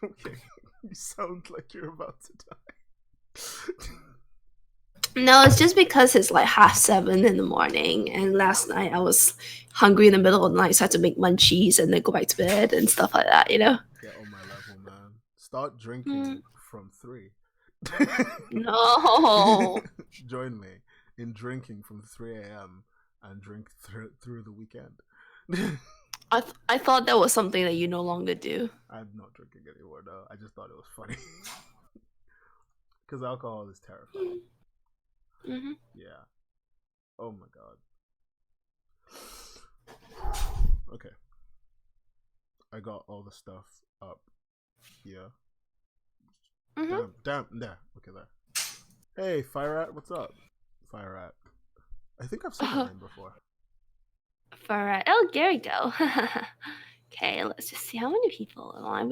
Okay, you sound like you're about to die. No, it's just because it's like 7:30 in the morning, and last night I was hungry in the middle of the night, so I had to make munchies and then go back to bed and stuff like that, you know? Get on my level, man. Start Mm, drinking from 3. no. Join me in drinking from 3 a.m. and drink through the weekend. I thought that was something that you no longer do. I'm not drinking anymore, though. I just thought it was funny. Because alcohol is terrifying. Mm-hmm. Yeah. Oh my god. Okay. I got all the stuff up here. Mm-hmm. Damn, there. Okay, there. Hey, Fire Rat, what's up? Fire Rat. I think I've seen that name before. For oh, there we go. Okay, let's just see how many people online.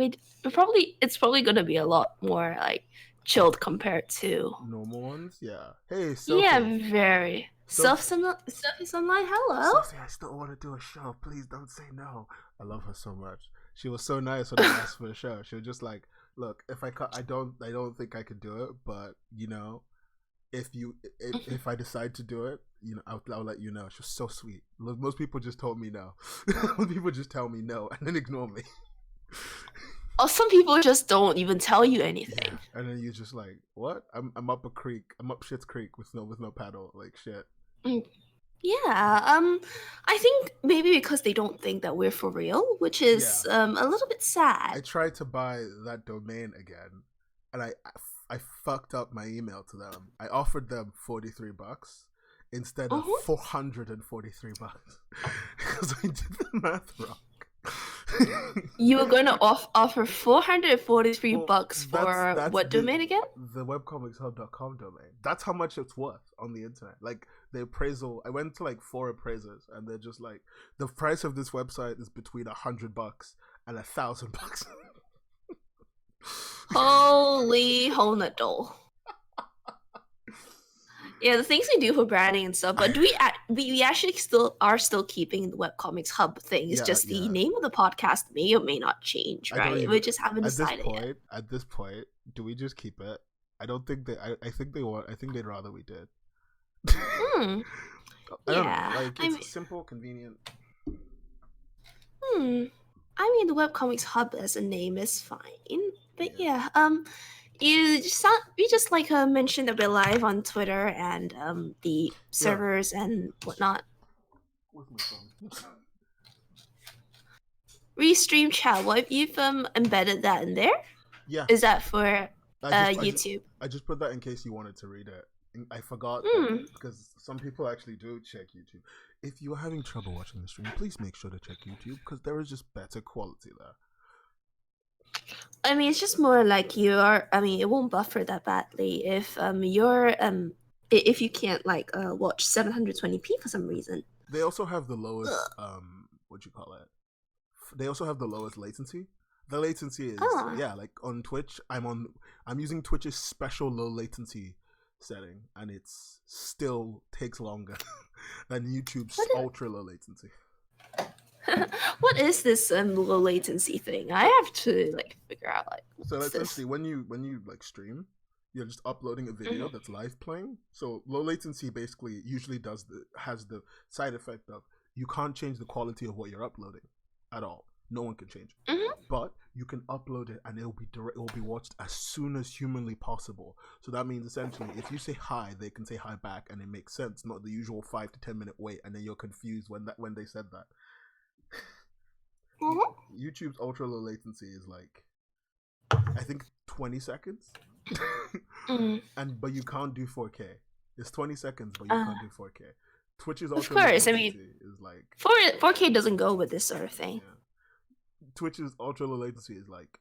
It's probably gonna be a lot more like chilled compared to Normal ones? Yeah. Hey, yeah, Sophie. very. Sophie. Stuff is online. Hello. Sophie, I still want to do a show. Please don't say no. I love her so much. She was so nice when I asked for a show. She was just like, "Look, if I cut, I don't think I could do it. But if I decide to do it, I'll let you know." She was so sweet. Most people just told me no. Most people just tell me no and then ignore me. Or some people just don't even tell you Yeah, anything. and then you're just like, "What? I'm up a creek. I'm up shit's creek with no paddle. Like shit." Mm, yeah. I think maybe because they don't think that we're for real, which Yeah, is a little bit sad. I tried to buy that domain again, and I fucked up my email to them. I offered them $43 instead of Uh-huh. $443 because I did the math wrong. You were going to offer 443 Well, bucks for that's what domain again? the webcomicshub.com domain. That's how much it's worth on the internet. Like the appraisal, I went to like 4 appraisers, and they're just like, the price of this website is between $100 and $1,000. Holy honadol. Yeah, the things we do for branding and stuff, but do we actually still keeping the Webcomics Hub thing. It's Yeah, just the yeah. name of the podcast may or may not change, I don't right? even We just haven't decided yet. at this point, do we just keep it? I don't think they I think they want I think they'd rather we did. Hmm. I don't know. Yeah. Like it's simple, convenient. Hmm. I mean, the Webcomics Hub as a name is fine, but Yeah. yeah. We just like mentioned that we're live on Twitter and the Yeah. servers and whatnot. Where's my phone? Restream chat. What you've embedded that in there? Yeah. Is that for I just I just YouTube? I just put that in case you wanted to read it. I forgot that Hmm. because some people actually do check YouTube. If you're having trouble watching the stream, please make sure to check YouTube because there is just better quality there. I mean, it's just more like you're. I mean, it won't buffer that badly if if you can't like watch 720p for some reason. They also have the lowest Ugh. what you call it? They also have the lowest latency. The latency is, Oh. yeah, like on Twitch, I'm using Twitch's special low latency setting, and it's still takes longer than YouTube's What ultra low latency. what is this low latency thing? I have to like figure out like So what's essentially, this. when you like stream, you're just uploading a video Mhm. that's live playing. So low latency basically usually has the side effect of you can't change the quality of what you're uploading at all. No one can change it. Mhm. But you can upload it and it will be watched as soon as humanly possible. So that means essentially if you say hi, they can say hi back and it makes sense, not the usual 5 to 10 minute wait and then you're confused when they said that. Mhm. YouTube's ultra low latency is like I think 20 seconds. Mm. But you can't do 4K. It's 20 seconds, but you Uh, can't do 4K. Twitch's of ultra low course. I mean, latency is like 4K doesn't go with this sort of thing. yeah. Twitch's ultra low latency is like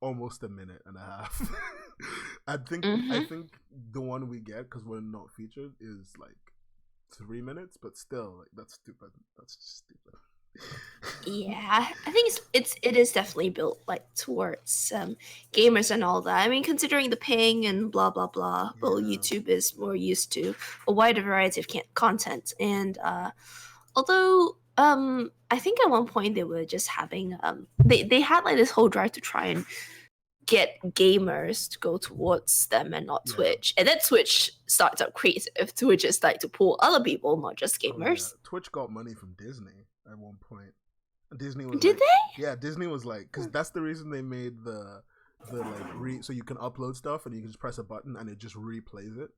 almost a minute and a half. I Mhm. think the one we get because we're not featured is like 3 minutes, but still like that's stupid. That's just stupid. Yeah, I think it is definitely built like towards gamers and all that. I mean, considering the ping and blah blah blah, well, Yeah, YouTube is more used to a wider variety of content. And although I think at one point they were just having they had like this whole drive to try and get gamers to go towards them and not Twitch. And then Twitch starts up creative. Twitch is like to pull other people, not just gamers. Twitch got money from Disney at one point. Disney was Did they? Yeah, Disney was like, because that's the reason they made the like so you can upload stuff and you can just press a button and it just replays it.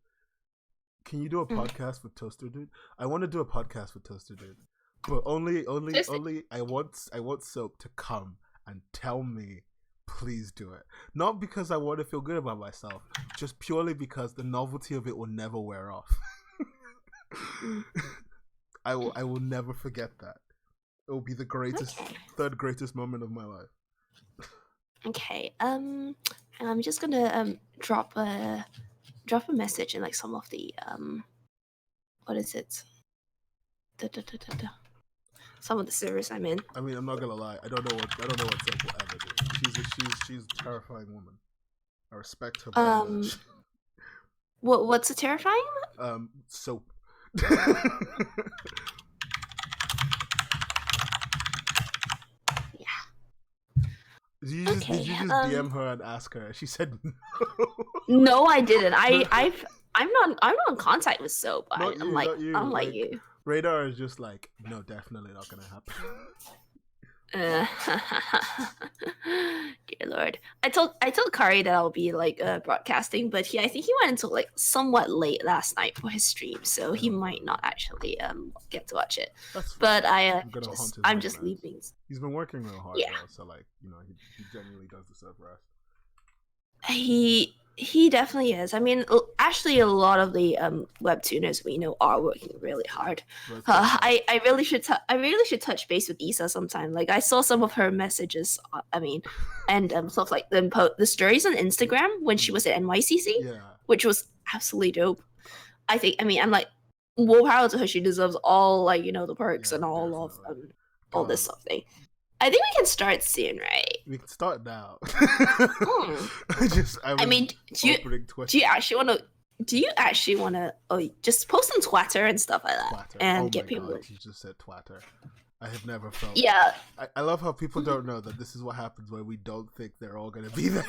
Can you do a podcast with Toaster Dude? I want to do a podcast with Toaster Dude, but only I want Soap to come and tell me, please do it. Not because I want to feel good about myself, just purely because the novelty of it will never wear off. I will never forget that. It will be the greatest, third greatest moment of my life. Okay. And I'm just gonna drop a message in like some of the what is it? Some of the servers I'm in. I mean, I'm not gonna lie. I don't know what Soap will ever do. She's a terrifying woman. I respect her very much. What's a terrifying? Soap. Did you just DM her and ask her? She said no. No, I didn't. I'm not in contact with Soap. I'm like you. Radar is just like, no, definitely not gonna happen. Dear Lord, I told Kari that I'll be like broadcasting, but I think he went until like somewhat late last night for his stream, so he might not actually get to watch it. But I'm just leaving. He's been working real hard, though, so like he genuinely does deserve rest. He definitely is. I mean, actually, a lot of the webtooners we know are working really hard. I really should touch base with Issa sometime. Like I saw some of her messages. And stuff like the stories on Instagram when she was at NYCC, which was absolutely dope. I'm like, more power to her. She deserves all the perks and all of all this stuff thing. I think we can start soon, right? We can start now. Do you actually want to? Just post on Twitter and stuff like that, and get people. God, you just said Twitter. I have never felt. Yeah. I love how people don't know that this is what happens when we don't think they're all gonna be there.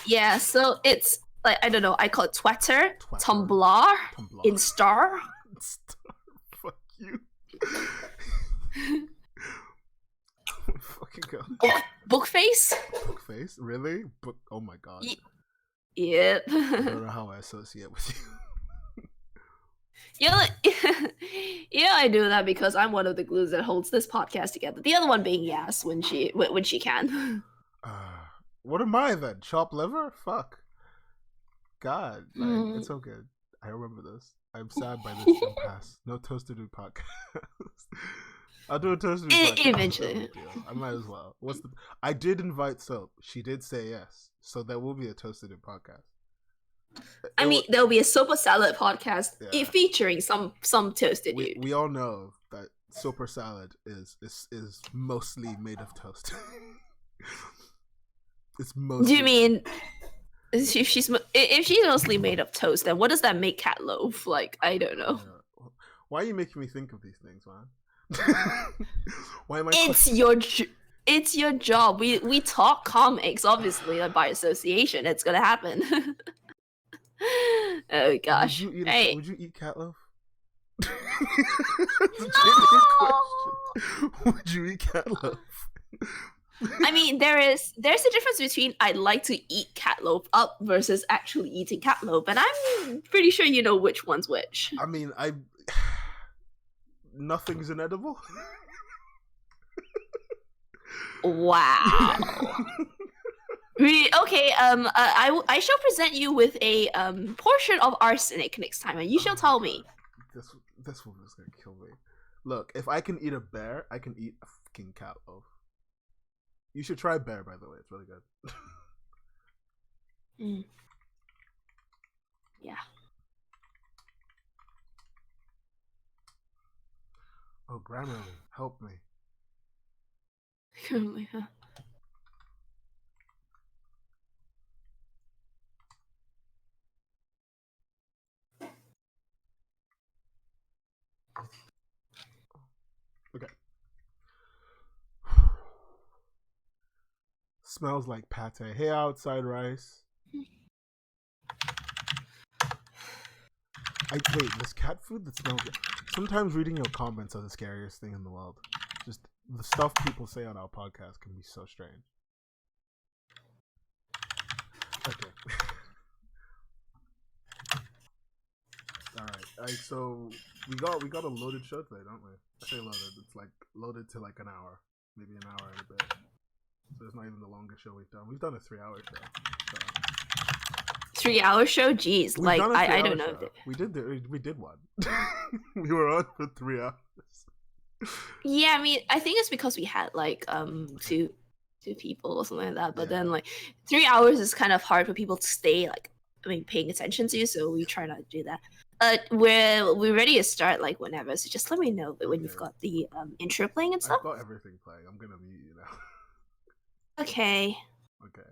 Yeah. So it's like I don't know. I call it Twitter. Tumblr. Instar. Fuck you. Fucking go. Bookface? Bookface? Really? Oh my god. Yep. I don't know how I associate with you. I do that because I'm one of the glues that holds this podcast together. The other one being Yas when she can. What am I then? Chopped liver? Fuck. God, like, it's so good. I remember this. I'm sad by this impasse. No Toaster Dude podcast. I'll do a Toaster Dude podcast. Eventually. I might as well. I did invite Soap. She did say yes. So there will be a Toaster Dude podcast. There'll be a Super Salad podcast featuring some Toasted Dude. We all know that Super Salad is mostly made of toast. It's mostly. Do you mean if she's mostly made of toast, then what does that make Cat Loaf? Like, I don't know. Yeah. Why are you making me think of these things, man? Why am I? It's your job. We talk comics, obviously, by association. It's gonna happen. Oh gosh! Would you eat Cat Loaf? No! Would you eat Cat Loaf? I mean, there's a difference between I'd like to eat Cat Loaf up versus actually eating Cat Loaf, and I'm pretty sure you know which one's which. I mean, nothing's inedible. Wow. Okay. I shall present you with a portion of arsenic next time, and you shall tell me. This one is gonna kill me. Look, if I can eat a bear, I can eat a fucking Cat Loaf. You should try bear, by the way. It's really good. Yeah. Oh, Grammarly, help me. Smells like pate. Hey, outside rice. Wait, there's cat food that smells good. Sometimes reading your comments are the scariest thing in the world. Just the stuff people say on our podcast can be so strange. Okay. Alright. So we got a loaded show today, don't we? I say loaded. It's like loaded to like an hour. Maybe an hour and a bit. So it's not even the longest show we've done. We've done a 3-hour show. So. 3-hour show? Jeez, like I don't know. We did one. We were on for 3 hours. Yeah, I mean, I think it's because we had like two people or something like that. But then like 3 hours is kind of hard for people to stay paying attention to. So we try not to do that. We're ready to start like whenever. So just let me know when you've got the intro playing and stuff. I've got everything playing. I'm gonna mute you now. Okay. Okay.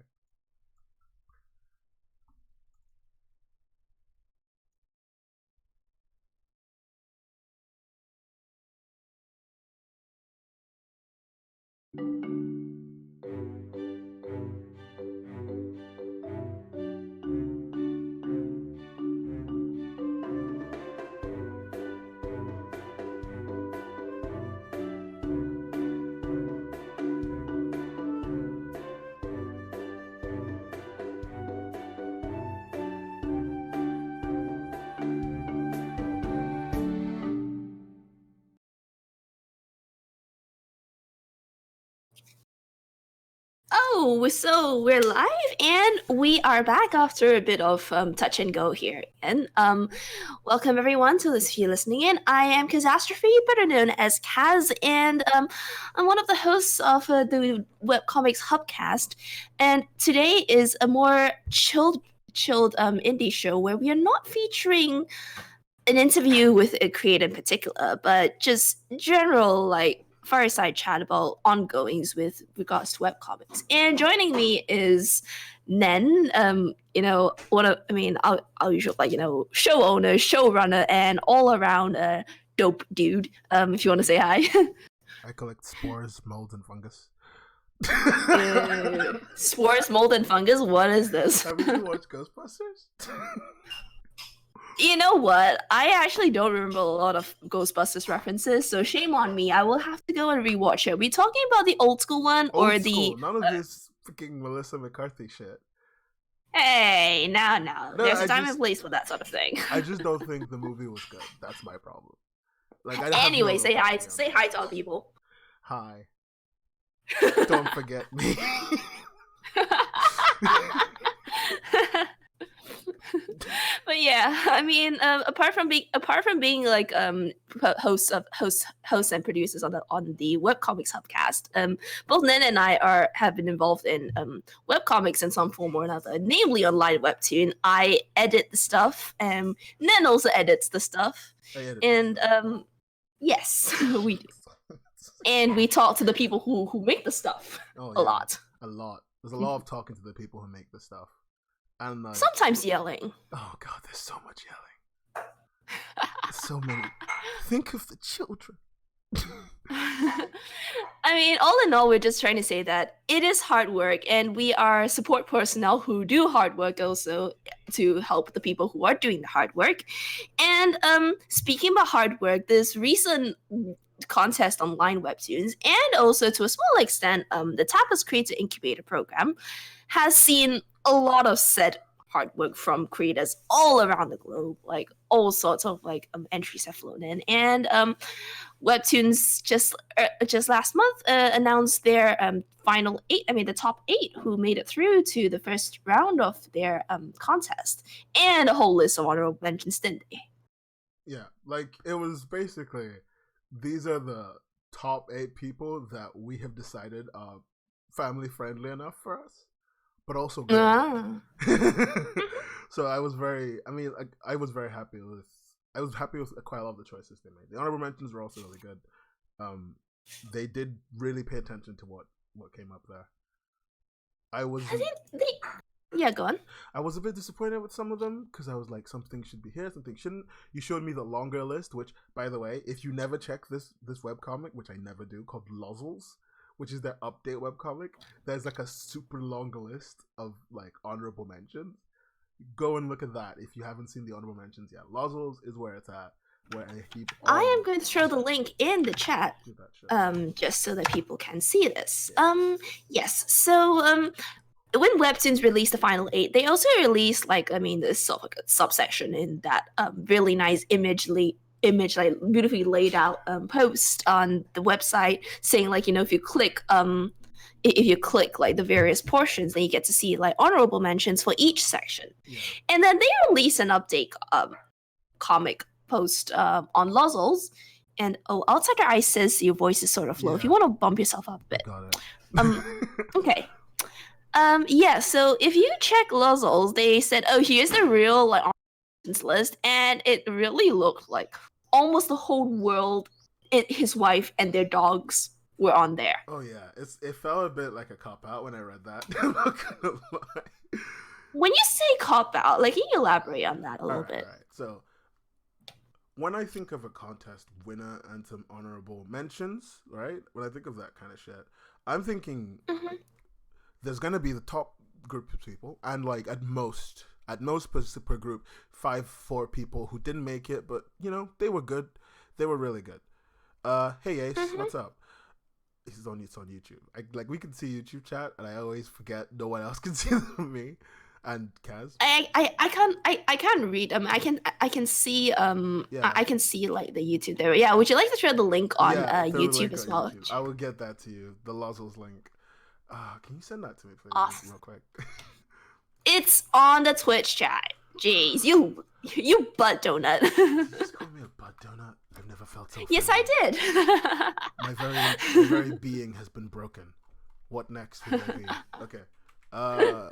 Oh, so we're live and we are back after a bit of touch and go here. And welcome everyone to this. If you're listening in, I am Kazastrophe, better known as Kaz, and I'm one of the hosts of the Webcomics Hubcast. And today is a more chilled indie show where we are not featuring an interview with a creator in particular, but just general fireside chat about ongoings with regards to webcomics. And joining me is Nen, our usual show owner, showrunner, and all around dope dude. If you want to say hi. I collect spores, mold, and fungus. Spores, mold, and fungus. What is this? Have you watched Ghostbusters? You know what? I actually don't remember a lot of Ghostbusters references, so shame on me. I will have to go and rewatch it. Are we talking about the old school one None of this freaking Melissa McCarthy shit. Hey, no. There's a time and place for that sort of thing. I just don't think the movie was good. That's my problem. Anyway, say hi. Say hi to all people. Hi. Don't forget me. But yeah, I mean, apart from being like hosts and producers on the Webcomics Hubcast, both Nen and I have been involved in webcomics in some form or another, namely on Light Webtoon. I edit the stuff, and Nen also edits the stuff, and yes, we do. And we talk to the people who make the stuff a lot. There's a lot of talking to the people who make the stuff. And sometimes yelling. Oh god, there's so much yelling. So many. Think of the children. I mean, all in all, we're just trying to say that it is hard work, and we are support personnel who do hard work also to help the people who are doing the hard work. And speaking about hard work, this recent contest on Line Webtoons, and also to a small extent, the Tapas Creator Incubator Program, has seen a lot of said hard work from creators all around the globe. Like all sorts of entries have flown in, and Webtoons just last month announced their final 8. I mean, the top 8 who made it through to the first round of their contest, and a whole list of honorable mentions, didn't they? Yeah, it was basically these are the top 8 people that we have decided are family friendly enough for us, but also good. So I was very happy with quite a lot of the choices they made. The honorable mentions were also really good. They did really pay attention to what came up there. Yeah, go on. I was a bit disappointed with some of them because I was like, something should be here, something shouldn't. You showed me the longer list, which, by the way, if you never check this webcomic, which I never do, called Lozzles, which is their update webcomic, there's like a super long list of like honorable mentions. Go and look at that if you haven't seen the honorable mentions yet. Lozzles is where it's at. Where I keep. I am going to throw the link in the chat, just so that people can see this. Yes. So, when Webtoons released the final 8, they also released this sort of like a subsection in that really nice image like beautifully laid out post on the website saying if you click like the various portions, then you get to see like honorable mentions for each section. Yeah. And then they release an update comic post on Lozzles, and outside your eyes says your voice is sort of low. If you want to bump yourself up a bit. Got it. Okay. Yeah, so if you check Lozzles, they said, here's the real like list, and it really looked like almost the whole world, his wife and their dogs were on there. Oh yeah, it felt a bit like a cop out when I read that. I'm not gonna lie. When you say cop out, like, can you elaborate on that a little bit? Right. So when I think of a contest winner and some honorable mentions, right? When I think of that kind of shit, I'm thinking there's gonna be the top group of people, and like at most per group, 4 people who didn't make it, but they were good. They were really good. Hey Ace, what's up? It's on YouTube. We can see YouTube chat, and I always forget no one else can see than me and Kaz. I can't read. I can see I can see like the YouTube there. Yeah, would you like to share the link on YouTube as well? YouTube. I will get that to you. The Lozzles link. Can you send that to me, please, awesome. real quick? It's on the Twitch chat. Jeez, you butt donut. You just called me a butt donut? I've never felt so. Yes, I did. My very being has been broken. What next would I be? Okay. I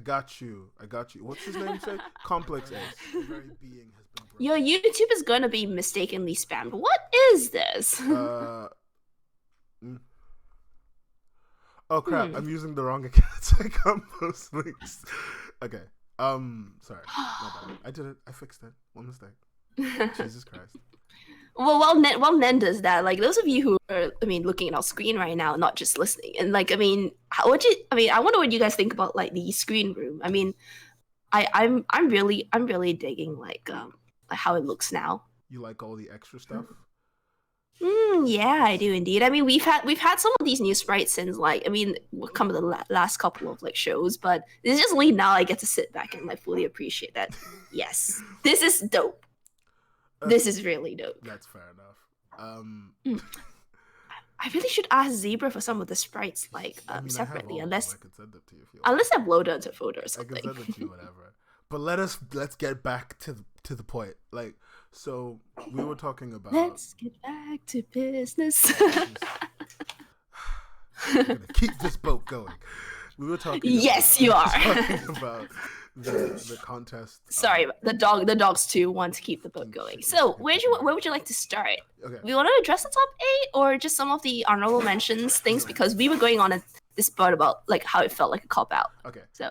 got you. What's his name say? Complex Ace. My very being has been broken. Your YouTube is gonna be mistakenly spammed. What is this? Oh crap! I'm using the wrong account, so I can't post links. Okay. Sorry. My bad. I did it. I fixed it. One mistake. Jesus Christ. Well, while Nen does that, like those of you who are, looking at our screen right now, not just listening, and I wonder what you guys think about like the screen room. I'm really digging like how it looks now. You like all the extra stuff? Yeah, I do indeed. We've had some of these new sprites since come of the last couple of like shows, but it's just only now I get to sit back and like fully appreciate that. Yes, this is dope. This is really dope. That's fair enough. I really should ask Zebra for some of the sprites separately, unless I could send it to you if you want. Unless I upload it to photo or something. I can send it to you, whatever. But let's get back to the point. Like, so we were talking about. Let's get back to business. I'm gonna keep this boat going. We were talking. Yes, you are. Talking about the contest. Sorry, the dogs too want to keep the boat going. So where would you like to start? Okay. We want to address the top 8 or just some of the honorable mentions things, because we were going on this part about like how it felt like a cop out. Okay. So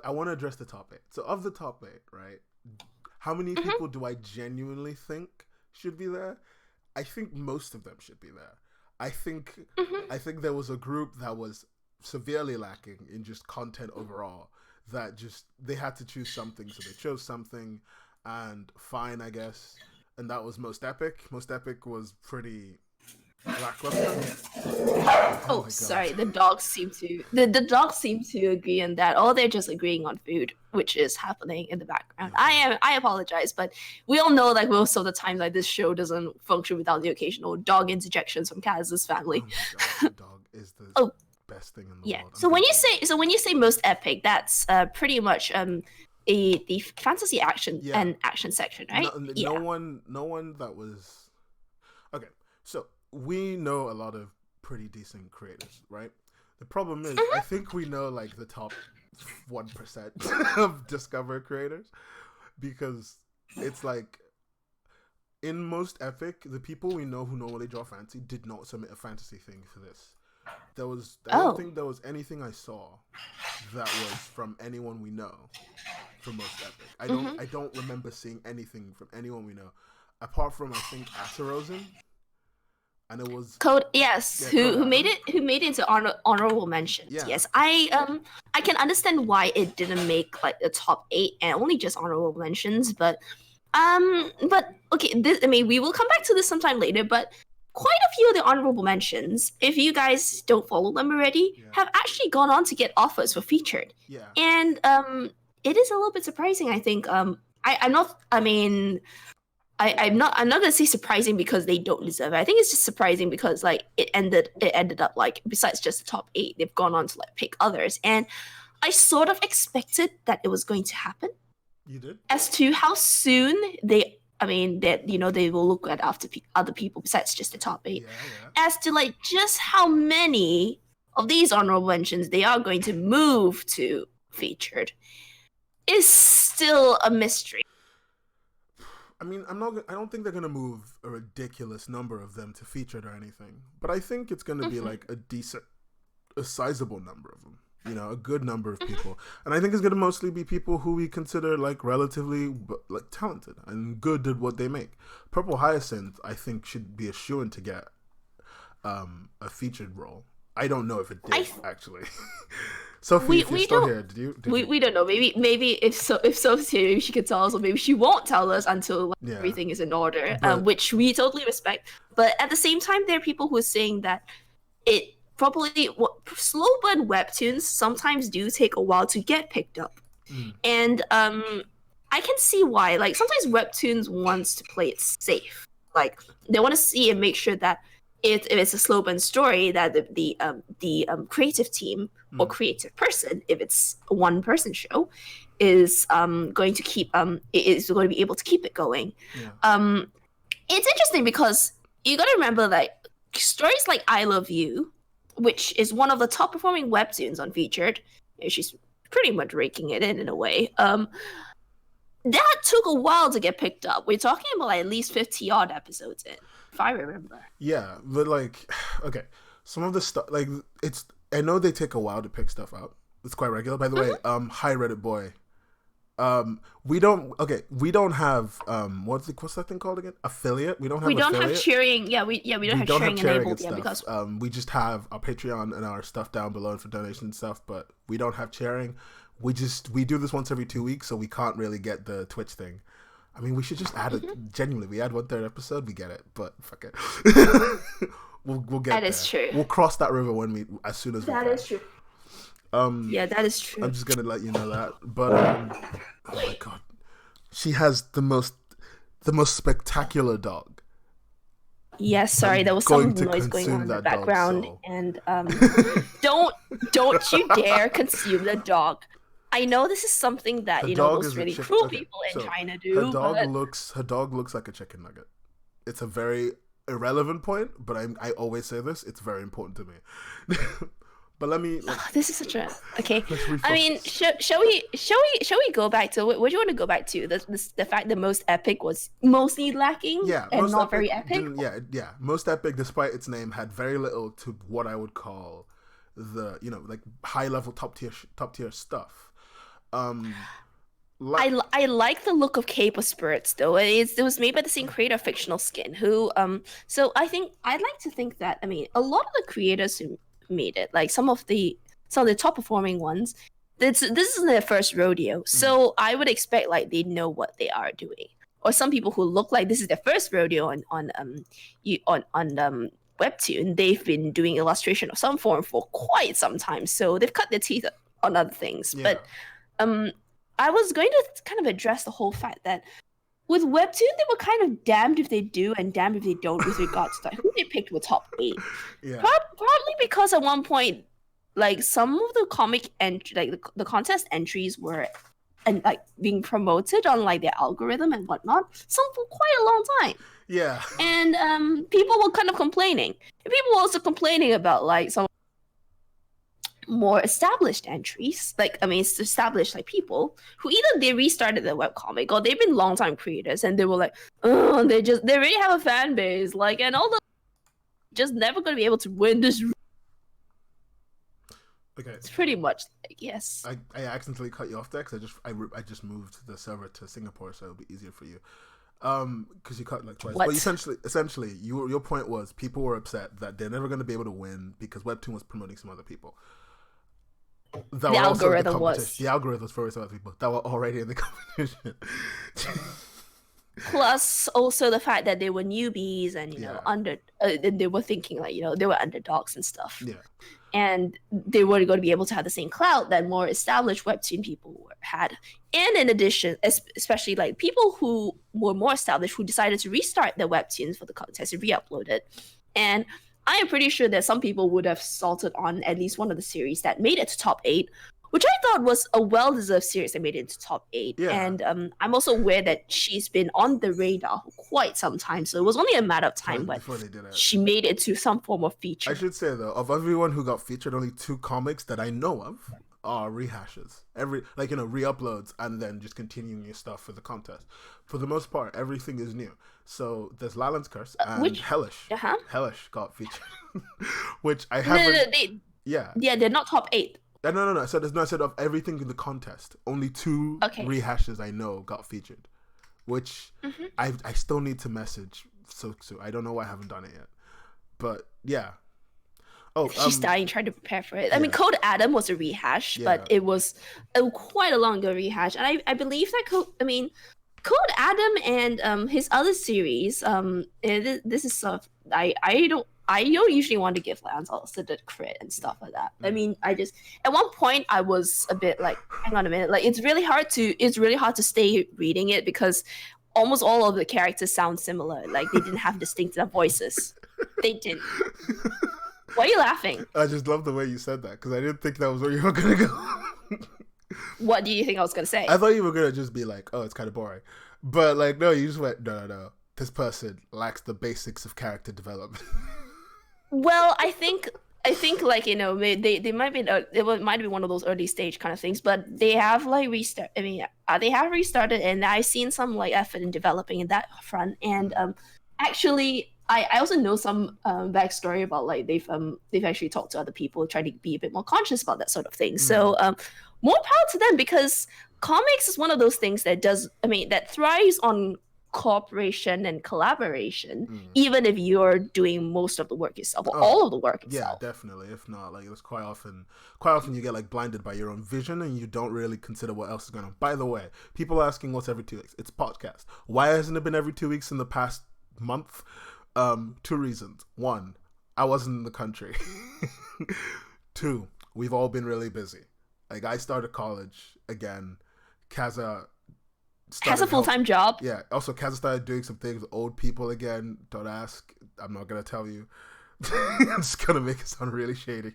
I want to address the top 8. So of the top 8, right? How many people do I genuinely think should be there? I think most of them should be there. I think there was a group that was severely lacking in just content overall, that just they had to choose something, so they chose something, and fine, I guess. And that was Most Epic. Most Epic was pretty lackluster. Oh, sorry. The dogs seem to agree on that. Or they're just agreeing on food, which is happening in the background. I apologize, but we all know like most of the time like this show doesn't function without the occasional dog interjections from Kaz's family. Oh my God, the dog is the best thing in the world. So when you say Most Epic, that's pretty much the fantasy action and action section, right? No one that was okay. So we know a lot of pretty decent creators, right? The problem is, I think we know like the top 1% of Discover creators, because it's like in Most Epic, the people we know who normally draw fantasy did not submit a fantasy thing for this. I don't think there was anything I saw that was from anyone we know for Most Epic. I don't remember seeing anything from anyone we know, apart from I think Asarosen. and it was Code, yes, yeah, who Code made Adam. it into honorable mentions. Yeah. Yes, I can understand why it didn't make like the top 8 and only just honorable mentions, but okay, this, I mean, we will come back to this sometime later, but quite a few of the honorable mentions, if you guys don't follow them already, have actually gone on to get offers for featured. Yeah. And it is a little bit surprising, I think. I'm not, I mean, I'm not gonna say surprising because they don't deserve it. I think it's just surprising because like it ended up like, besides just the top 8, they've gone on to like pick others, and I sort of expected that it was going to happen. You did? As to how soon they will look at after other people besides just the top 8. Yeah. As to like just how many of these honorable mentions they are going to move to featured is still a mystery. I mean, I don't think they're gonna move a ridiculous number of them to featured or anything, but I think it's gonna be like a sizable number of them. You know, a good number of people, and I think it's gonna mostly be people who we consider like relatively like talented and good at what they make. Purple Hyacinth, I think, should be a shoo-in to get a featured role. I don't know if it did actually. Sophie, if you're still here, did you? We don't know. Maybe if Sophie's here, maybe she could tell us, or maybe she won't tell us until everything is in order, which we totally respect. But at the same time, there are people who are saying that it probably slow burn webtoons sometimes do take a while to get picked up, and I can see why. Like sometimes webtoons wants to play it safe, like they want to see and make sure that if it's a slow burn story, that the creative team or creative person, if it's a one person show, is going to keep is going to be able to keep it going. It's interesting because you got to remember that stories like I Love You, which is one of the top performing webtoons on Featured, she's pretty much raking it in a way. That took a while to get picked up. We're talking about like at least 50 odd episodes in, if I remember. Yeah, but like, okay, some of the stuff, like, I know they take a while to pick stuff up. It's quite regular. By the way, hi Reddit boy. We don't have what's that thing called again? Affiliate. We don't have cheering. We don't have cheering enabled yet because we just have our Patreon and our stuff down below for donation stuff, but we don't have cheering. We do this once every 2 weeks, so we can't really get the Twitch thing. I mean, we should just add it. Genuinely, we add 1/3 episode, we get it. But fuck it, we'll get that there. is true. We'll cross that river as soon as we can. That is true. Yeah, that is true. I'm just gonna let you know that. But oh my god, she has the most spectacular dog. Yes, sorry, there was some noise going on in the background, dog, so. And don't you dare consume the dog. I know this is something that most really cruel people in China do. Her dog looks like a chicken nugget. It's a very irrelevant point, but I always say this. It's very important to me. But let me. This is such a okay. I mean, shall we go back to what do you want to go back to? The fact that most epic was mostly lacking, and not very epic. Yeah. Most epic, despite its name, had very little to what I would call the like high level top tier stuff. I like the look of Cape of Spirits though. It was made by the same creator, Fictional Skin, who so I think I'd like to think that a lot of the creators who made it, like some of the top performing ones, this isn't their first rodeo, so I would expect like they know what they are doing. Or some people who look like this is their first rodeo on Webtoon, they've been doing illustration of some form for quite some time, so they've cut their teeth on other things. But I was going to kind of address the whole fact that with Webtoon, they were kind of damned if they do and damned if they don't with regards to who they picked were top 8. Yeah. Probably because at one point, like some of the comic the contest entries were being promoted on like their algorithm and whatnot, some for quite a long time. Yeah. And people were kind of complaining. And people were also complaining about like some more established entries, established like people who either they restarted their webcomic or they've been long-time creators and they were like, oh, they already have a fan base, like, and all the just never going to be able to win this. Okay, it's pretty much like, yes. I accidentally cut you off there because I just moved the server to Singapore, so it'll be easier for you. Because you cut like twice. What? But essentially, your point was people were upset that they're never going to be able to win because Webtoon was promoting some other people. The algorithm was. The algorithm was for some other people that were already in the competition. Plus, also the fact that they were newbies and they were thinking like they were underdogs and stuff. Yeah. And they were going to be able to have the same clout that more established Webtoon people had. And in addition, especially like people who were more established who decided to restart their Webtoons for the contest and re-upload it. And I am pretty sure that some people would have salted on at least one of the series that made it to top 8, which I thought was a well-deserved series that made it into top 8. Yeah. And I'm also aware that she's been on the radar for quite some time, so it was only a matter of time when she made it to some form of feature. I should say, though, of everyone who got featured, only 2 comics that I know of are rehashes. Re-uploads and then just continuing your stuff for the contest. For the most part, everything is new. So there's Lalan's Curse and Hellish. Hellish got featured. Which I haven't... Yeah, they're not top 8. No. I said of everything in the contest, only 2 rehashes I know got featured, which I still need to message. So I don't know why I haven't done it yet, but yeah. Oh, she's dying trying to prepare for it. I mean, Code Adam was a rehash, but it was quite a longer rehash, and I believe that Code Adam and his other series. This is stuff I don't usually want to give Lance also the credit and stuff like that. I mean, I just at one point I was a bit like, hang on a minute, like it's really hard to stay reading it because almost all of the characters sound similar. Like they didn't have distinctive voices. They didn't. Why are you laughing? I just love the way you said that because I didn't think that was where you were gonna go. What do you think I was gonna say? I thought you were gonna just be like, oh, it's kind of boring, but like no, you just went no. This person lacks the basics of character development. Well, I think like they might be it might be one of those early stage kind of things, but they have like they have restarted, and I've seen some like effort in developing in that front. And actually, I also know some backstory about like they've actually talked to other people trying to be a bit more conscious about that sort of thing. So more power to them because comics is one of those things that that thrives on cooperation and collaboration, even if you're doing most of the work yourself or all of the work yourself. Yeah, definitely. If not, like it's quite often you get like blinded by your own vision and you don't really consider what else is going on. By the way, people are asking what's every 2 weeks. It's podcast. Why hasn't it been every 2 weeks in the past month? 2 reasons. 1, I wasn't in the country. 2, we've all been really busy. Like I started college again. Kaza has a full-time job. Yeah. Also, Kaza started doing some things with old people again. Don't ask. I'm not gonna tell you. It's gonna make it sound really shady.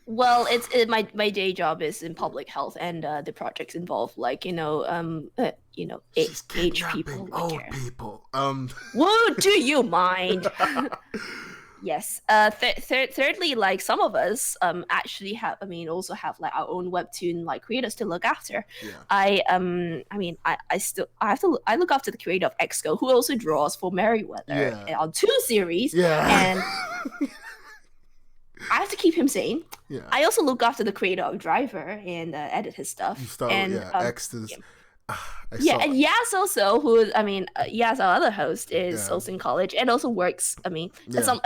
Well, my day job is in public health, and the projects involve like age people, old people. What do you mind? Yes. Thirdly, like some of us actually have also have like our own Webtoon like creators to look after. Yeah. I look after the creator of Exco, who also draws for Merryweather on 2 series. Yeah. And I have to keep him sane. Yeah. I also look after the creator of Driver and edit his stuff. X is. And Yas also, Yas, our other host, is also in college and also works. At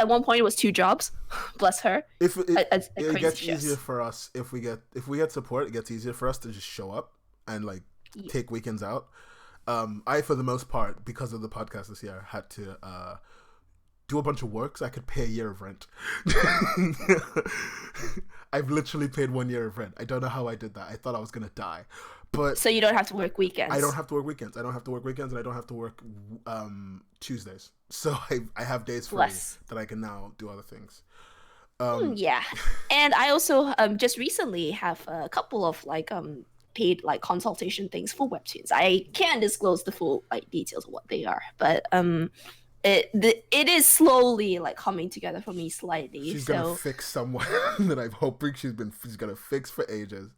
one point it was 2 jobs. Bless her. It gets easier for us if we get support. It gets easier for us to just show up and like take weekends out. I, for the most part, because of the podcast this year, had to do a bunch of work so I could pay a year of rent. I've literally paid 1 year of rent. I don't know how I did that. I thought I was gonna die. But so you don't have to work weekends. I don't have to work weekends. And I don't have to work Tuesdays. So I have days free that I can now do other things. Yeah. And I also just recently have a couple of like paid like consultation things for Webtoons. I can't disclose the full like details of what they are, but it is slowly like coming together for me slightly. She's gonna fix someone that I'm hoping she's gonna fix for ages.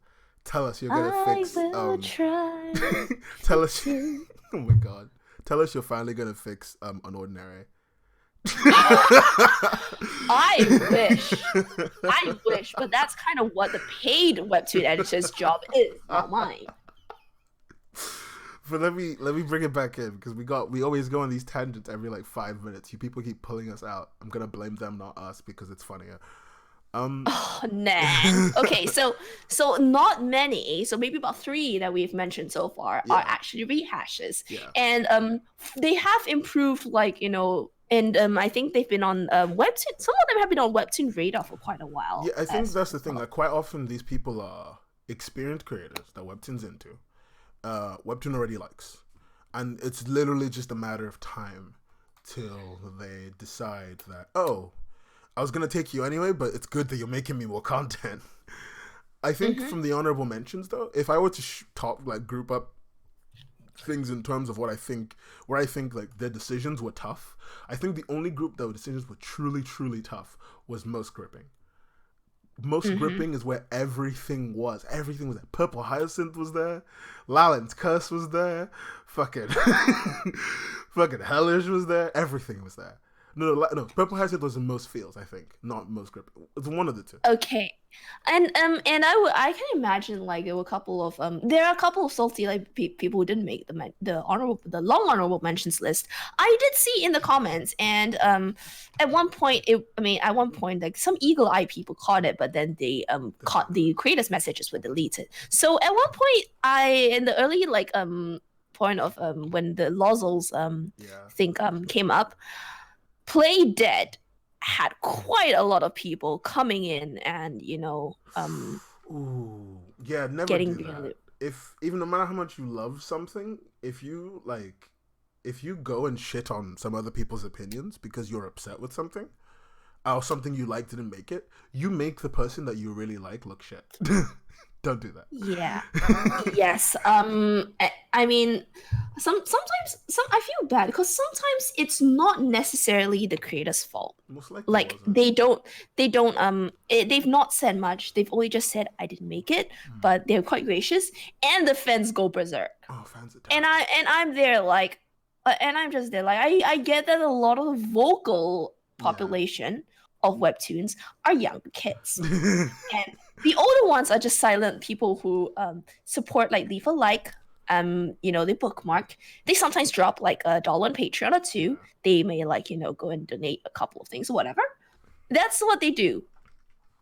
Tell us you're gonna fix. Try. Tell us. Oh my god. Tell us you're finally gonna fix Unordinary. I wish, but that's kind of what the paid Webtoon editor's job is, not mine. But let me bring it back in because we always go on these tangents every like 5 minutes. You people keep pulling us out. I'm gonna blame them, not us, because it's funnier. Oh, nah. Okay, so not many. So maybe about 3 that we've mentioned so far are actually rehashes, and they have improved, like, you know. And I think they've been on Webtoon. Some of them have been on Webtoon radar for quite a while. Yeah, I think that's the thing. Like, quite often these people are experienced creators that Webtoon's into. Webtoon already likes, and it's literally just a matter of time till they decide that, oh, I was gonna take you anyway, but it's good that you're making me more content. I think from the honorable mentions though, if I were to group up things in terms of where I think like their decisions were tough, I think the only group that decisions were truly tough was Most Gripping. Most Gripping is where everything was. Everything was there. Purple Hyacinth was there. Lalan's Curse was there. Fucking Hellish was there. Everything was there. No. Purple Hyacinth was in Most Feels, I think, not Most Gripping. It's one of the two. Okay, and I can imagine like there are a couple of salty like people who didn't make the long honorable mentions list. I did see in the comments, and at one point like some eagle-eyed people caught it, but then they caught the creators' messages were deleted. So at one point, in the early point of when the Lozels thing came up, Play Dead had quite a lot of people coming in and, you know, never getting do that. If even no matter how much you love something, if you go and shit on some other people's opinions because you're upset with something, or something you like didn't make it, you make the person that you really like look shit. Don't do that. Yeah. Yes. I mean, sometimes I feel bad because sometimes it's not necessarily the creator's fault. Most likely like they've not said much. They've only just said I didn't make it, but they're quite gracious, and the fans go berserk. Oh, fans are and I'm there like, and I'm just there like I get that a lot of the vocal population of Webtoons are young kids, and the older ones are just silent people who support, like leave a like, you know, they bookmark. They sometimes drop like $1 on Patreon or $2. They may like, you know, go and donate a couple of things or whatever. That's what they do.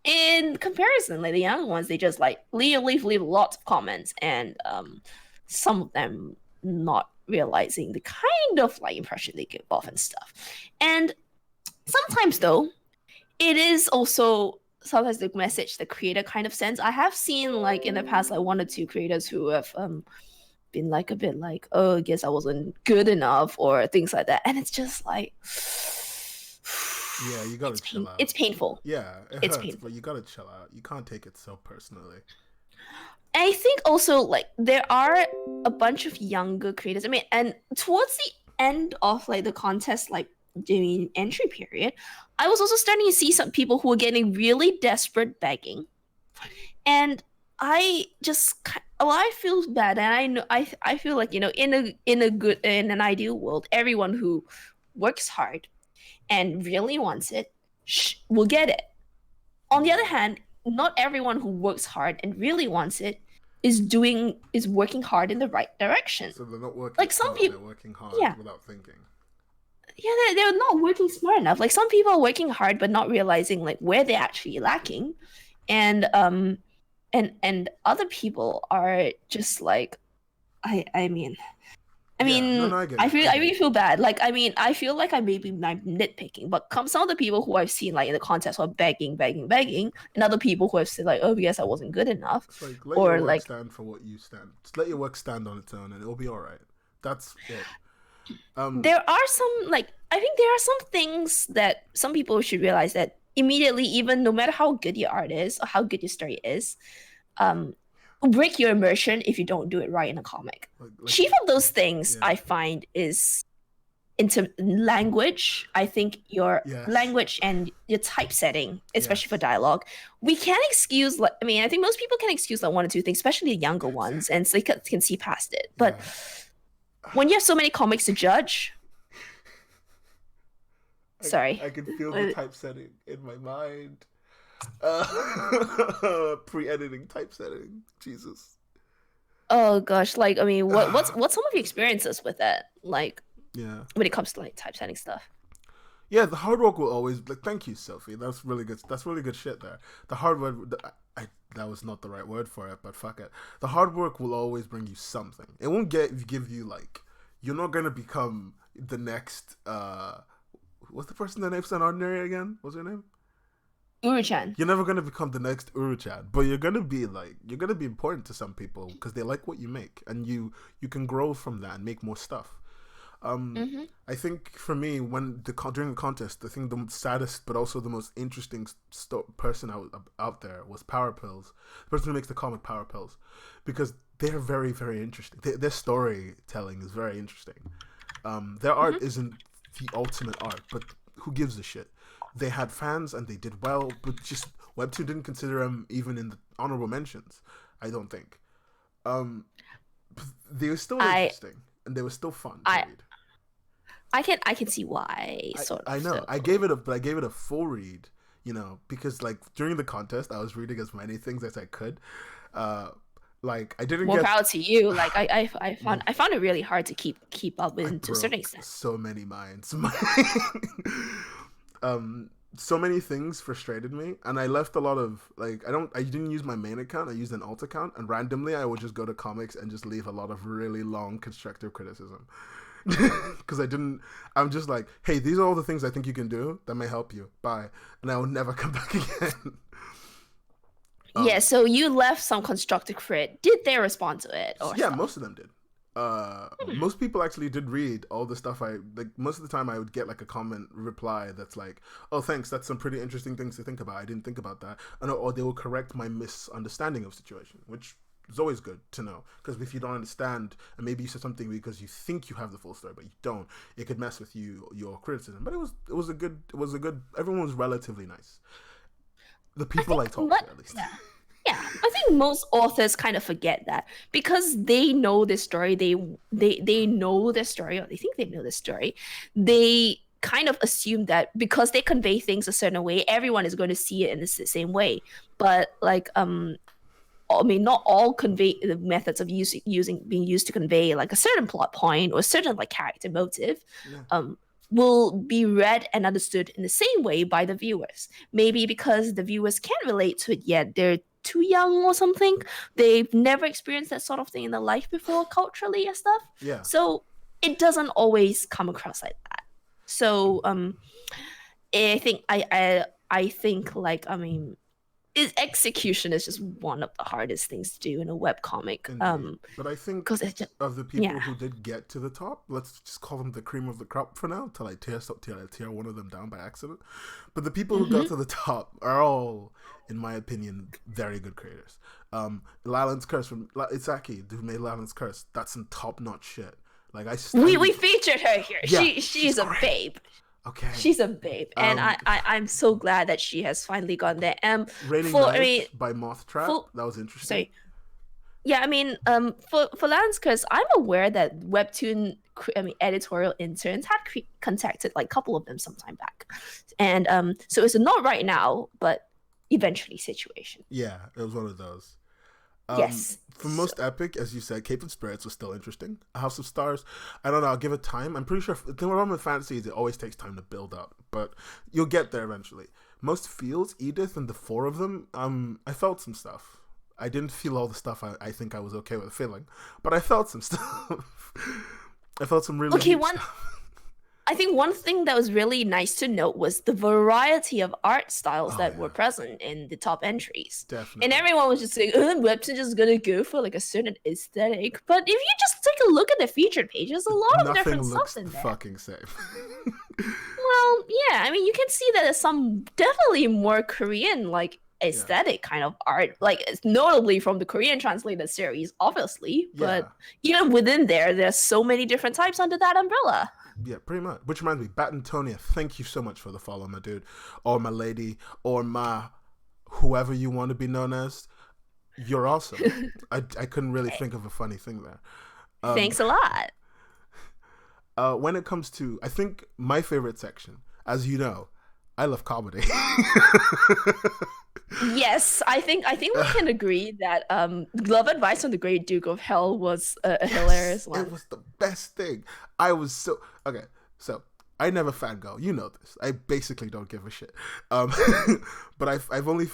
In comparison, like the younger ones, they just like leave lots of comments, and some of them not realizing the kind of like impression they give off and stuff. And sometimes though, it is also sometimes the message the creator kind of sends. I have seen like in the past like 1 or 2 creators who have been like a bit like, oh, I guess I wasn't good enough or things like that, and it's just like, yeah, you gotta chill out. It's painful. Yeah, it's painful, but you gotta chill out. You can't take it so personally. I think also like there are a bunch of younger creators. I mean, and towards the end of like the contest, like during entry period, I was also starting to see some people who were getting really desperate begging, and I feel bad, and I know I feel like, you know, in an ideal world, everyone who works hard and really wants it will get it. On the other hand, not everyone who works hard and really wants it is working hard in the right direction. So they're not working like some people, they're working hard without thinking. Yeah, they're not working smart enough. Like some people are working hard but not realizing like where they're actually lacking, and other people are just like, I really feel bad. Like, I mean, I feel like I'm nitpicking, but some of the people who I've seen like in the contest are begging, and other people who have said like, oh, yes, I wasn't good enough. It's like, let your work stand for what you stand. Just let your work stand on its own, and it'll be all right. That's it. There are I think there are some things that some people should realize that immediately, even no matter how good your art is or how good your story is, break your immersion if you don't do it right in a comic. Chief of those things I find is into language. I think your language and your typesetting, especially for dialogue, we can't excuse. I mean, I think most people can excuse like 1 or 2 things, especially the younger ones, and so they can see past it. But when you have so many comics to judge, I can feel the typesetting in my mind. Pre-editing typesetting, Jesus. Oh gosh, like I mean, what's some of your experiences with it? Like Yeah. when it comes to like typesetting stuff. Yeah, the hard work will always like. Thank you, Sophie. That's really good. That's really good shit there. The hard work. That was not the right word for it, but fuck it. The hard work will always bring you something. It won't give you like. You're not gonna become the next. What's the person that name's an ordinary again? What's her name? Uru-chan. You're never gonna become the next Uru-chan, but you're gonna be important to some people because they like what you make, and you can grow from that and make more stuff. I think for me, during the contest, I think the saddest but also the most interesting person out there was Power Pills, the person who makes the comic Power Pills, because they're very, very interesting. Their storytelling is very interesting. Their art isn't the ultimate art, but who gives a shit? They had fans and they did well, but just Webtoon didn't consider them even in the honorable mentions. I don't think. They were still interesting and they were still fun to read. I can see why. I know. So. I gave it a full read, because like during the contest, I was reading as many things as I could. Like I didn't. More power to you. Like I found it really hard to keep up with to a certain extent. So many minds. So many things frustrated me, and I left a lot of like I didn't use my main account. I used an alt account, and randomly I would just go to comics and just leave a lot of really long constructive criticism. Because I'm just like, hey, these are all the things I think you can do that may help you. Bye. And I will never come back again. Yeah, so you left some constructive crit. Did they respond to it? Yeah, most of them did. Most people actually did read all the stuff most of the time I would get like a comment reply that's like, oh, thanks, that's some pretty interesting things to think about. I didn't think about that. Or they will correct my misunderstanding of situation, which it's always good to know, because if you don't understand and maybe you said something because you think you have the full story but you don't, it could mess with your criticism. But it was a good everyone was relatively nice. The people I talked to, at least. Yeah, I think most authors kind of forget that because they know this story. They know the story, or they think they know the story. They kind of assume that because they convey things a certain way, everyone is going to see it in the same way. But like I mean, not all the methods of being used to convey like a certain plot point or a certain like character motive, will be read and understood in the same way by the viewers. Maybe because the viewers can't relate to it yet, they're too young or something. They've never experienced that sort of thing in their life before, culturally and stuff. Yeah. So it doesn't always come across like that. So I think like I mean. Execution is just one of the hardest things to do in a webcomic. But I think of the people who did get to the top, let's just call them the cream of the crop for now, till I tear one of them down by accident. But the people who got to the top are all, in my opinion, very good creators. Lalan's Curse from Isaki, who made Lalan's Curse, that's some top-notch shit. Like we featured her here. Yeah, she's a babe. Okay. She's a babe, and I'm so glad that she has finally gotten there. Raining Knives by Moth Trap, that was interesting. Sorry. Yeah, I mean, for Lance Curse, I'm aware that Webtoon editorial interns had contacted like a couple of them some time back, and so it's a not right now, but eventually situation. Yeah, it was one of those. Yes. For most epic, as you said, Cape and Spirits was still interesting. House of Stars, I don't know, I'll give it time. I'm pretty sure the problem with fantasy is it always takes time to build up, but you'll get there eventually. Most feels, Edith and the four of them, I felt some stuff. I didn't feel all the stuff I think I was okay with feeling, but I felt some stuff. I felt some really stuff. I think one thing that was really nice to note was the variety of art styles that were present in the top entries. Definitely. And everyone was just saying, Webtoon just gonna go for like a certain aesthetic. But if you just take a look at the featured pages, a lot of different stuff in there. Fucking same. Well, yeah, I mean, you can see that there's some definitely more Korean like aesthetic kind of art, like notably from the Korean translated series, obviously. But even within there's so many different types under that umbrella. Yeah, pretty much. Which reminds me, Batantonia, thank you so much for the follow, my dude. Or my lady, or my whoever you want to be known as. You're awesome. I couldn't really think of a funny thing there. Thanks a lot. When it comes to, I think my favorite section, as you know, I love comedy. Yes, I think we can agree that Love Advice on the Great Duke of Hell was a hilarious Yes, it one. was the best thing. I was so okay. So I never fangirl. You know this. I basically don't give a shit. Um, but I'm only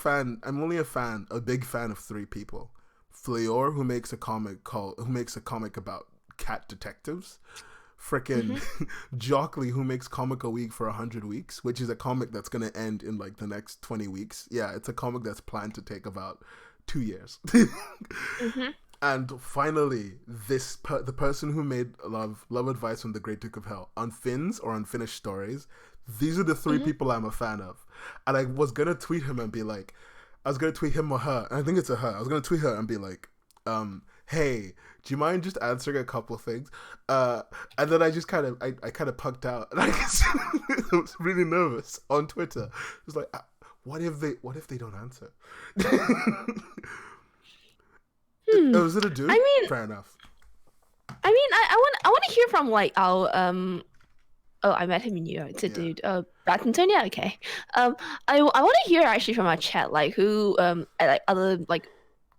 a big fan of three people. Fleor, who makes a comic about cat detectives. Frickin' Hmm. Jockley, who makes comic a week for 100 weeks, which is a comic that's gonna end in like the next 20 weeks. Yeah, it's a comic that's planned to take about 2 years. Hmm. And finally, the person who made Love Advice from the Great Duke of Hell, Unfinished Stories. These are the three Hmm. people I'm a fan of, and I was gonna tweet him and be like, I was gonna tweet him or her. And I think it's a her. I was gonna tweet her and be like, hey, do you mind just answering a couple of things? And then I just I kind of punked out, and I was really nervous on Twitter. It was like, what if they don't answer? Hmm. Was it a I dude? mean, Fair enough. I want to hear from like our Oh, I met him in New York. It's a Yeah. dude. Badminton. Yeah, okay. I want to hear actually from our chat, like who like other like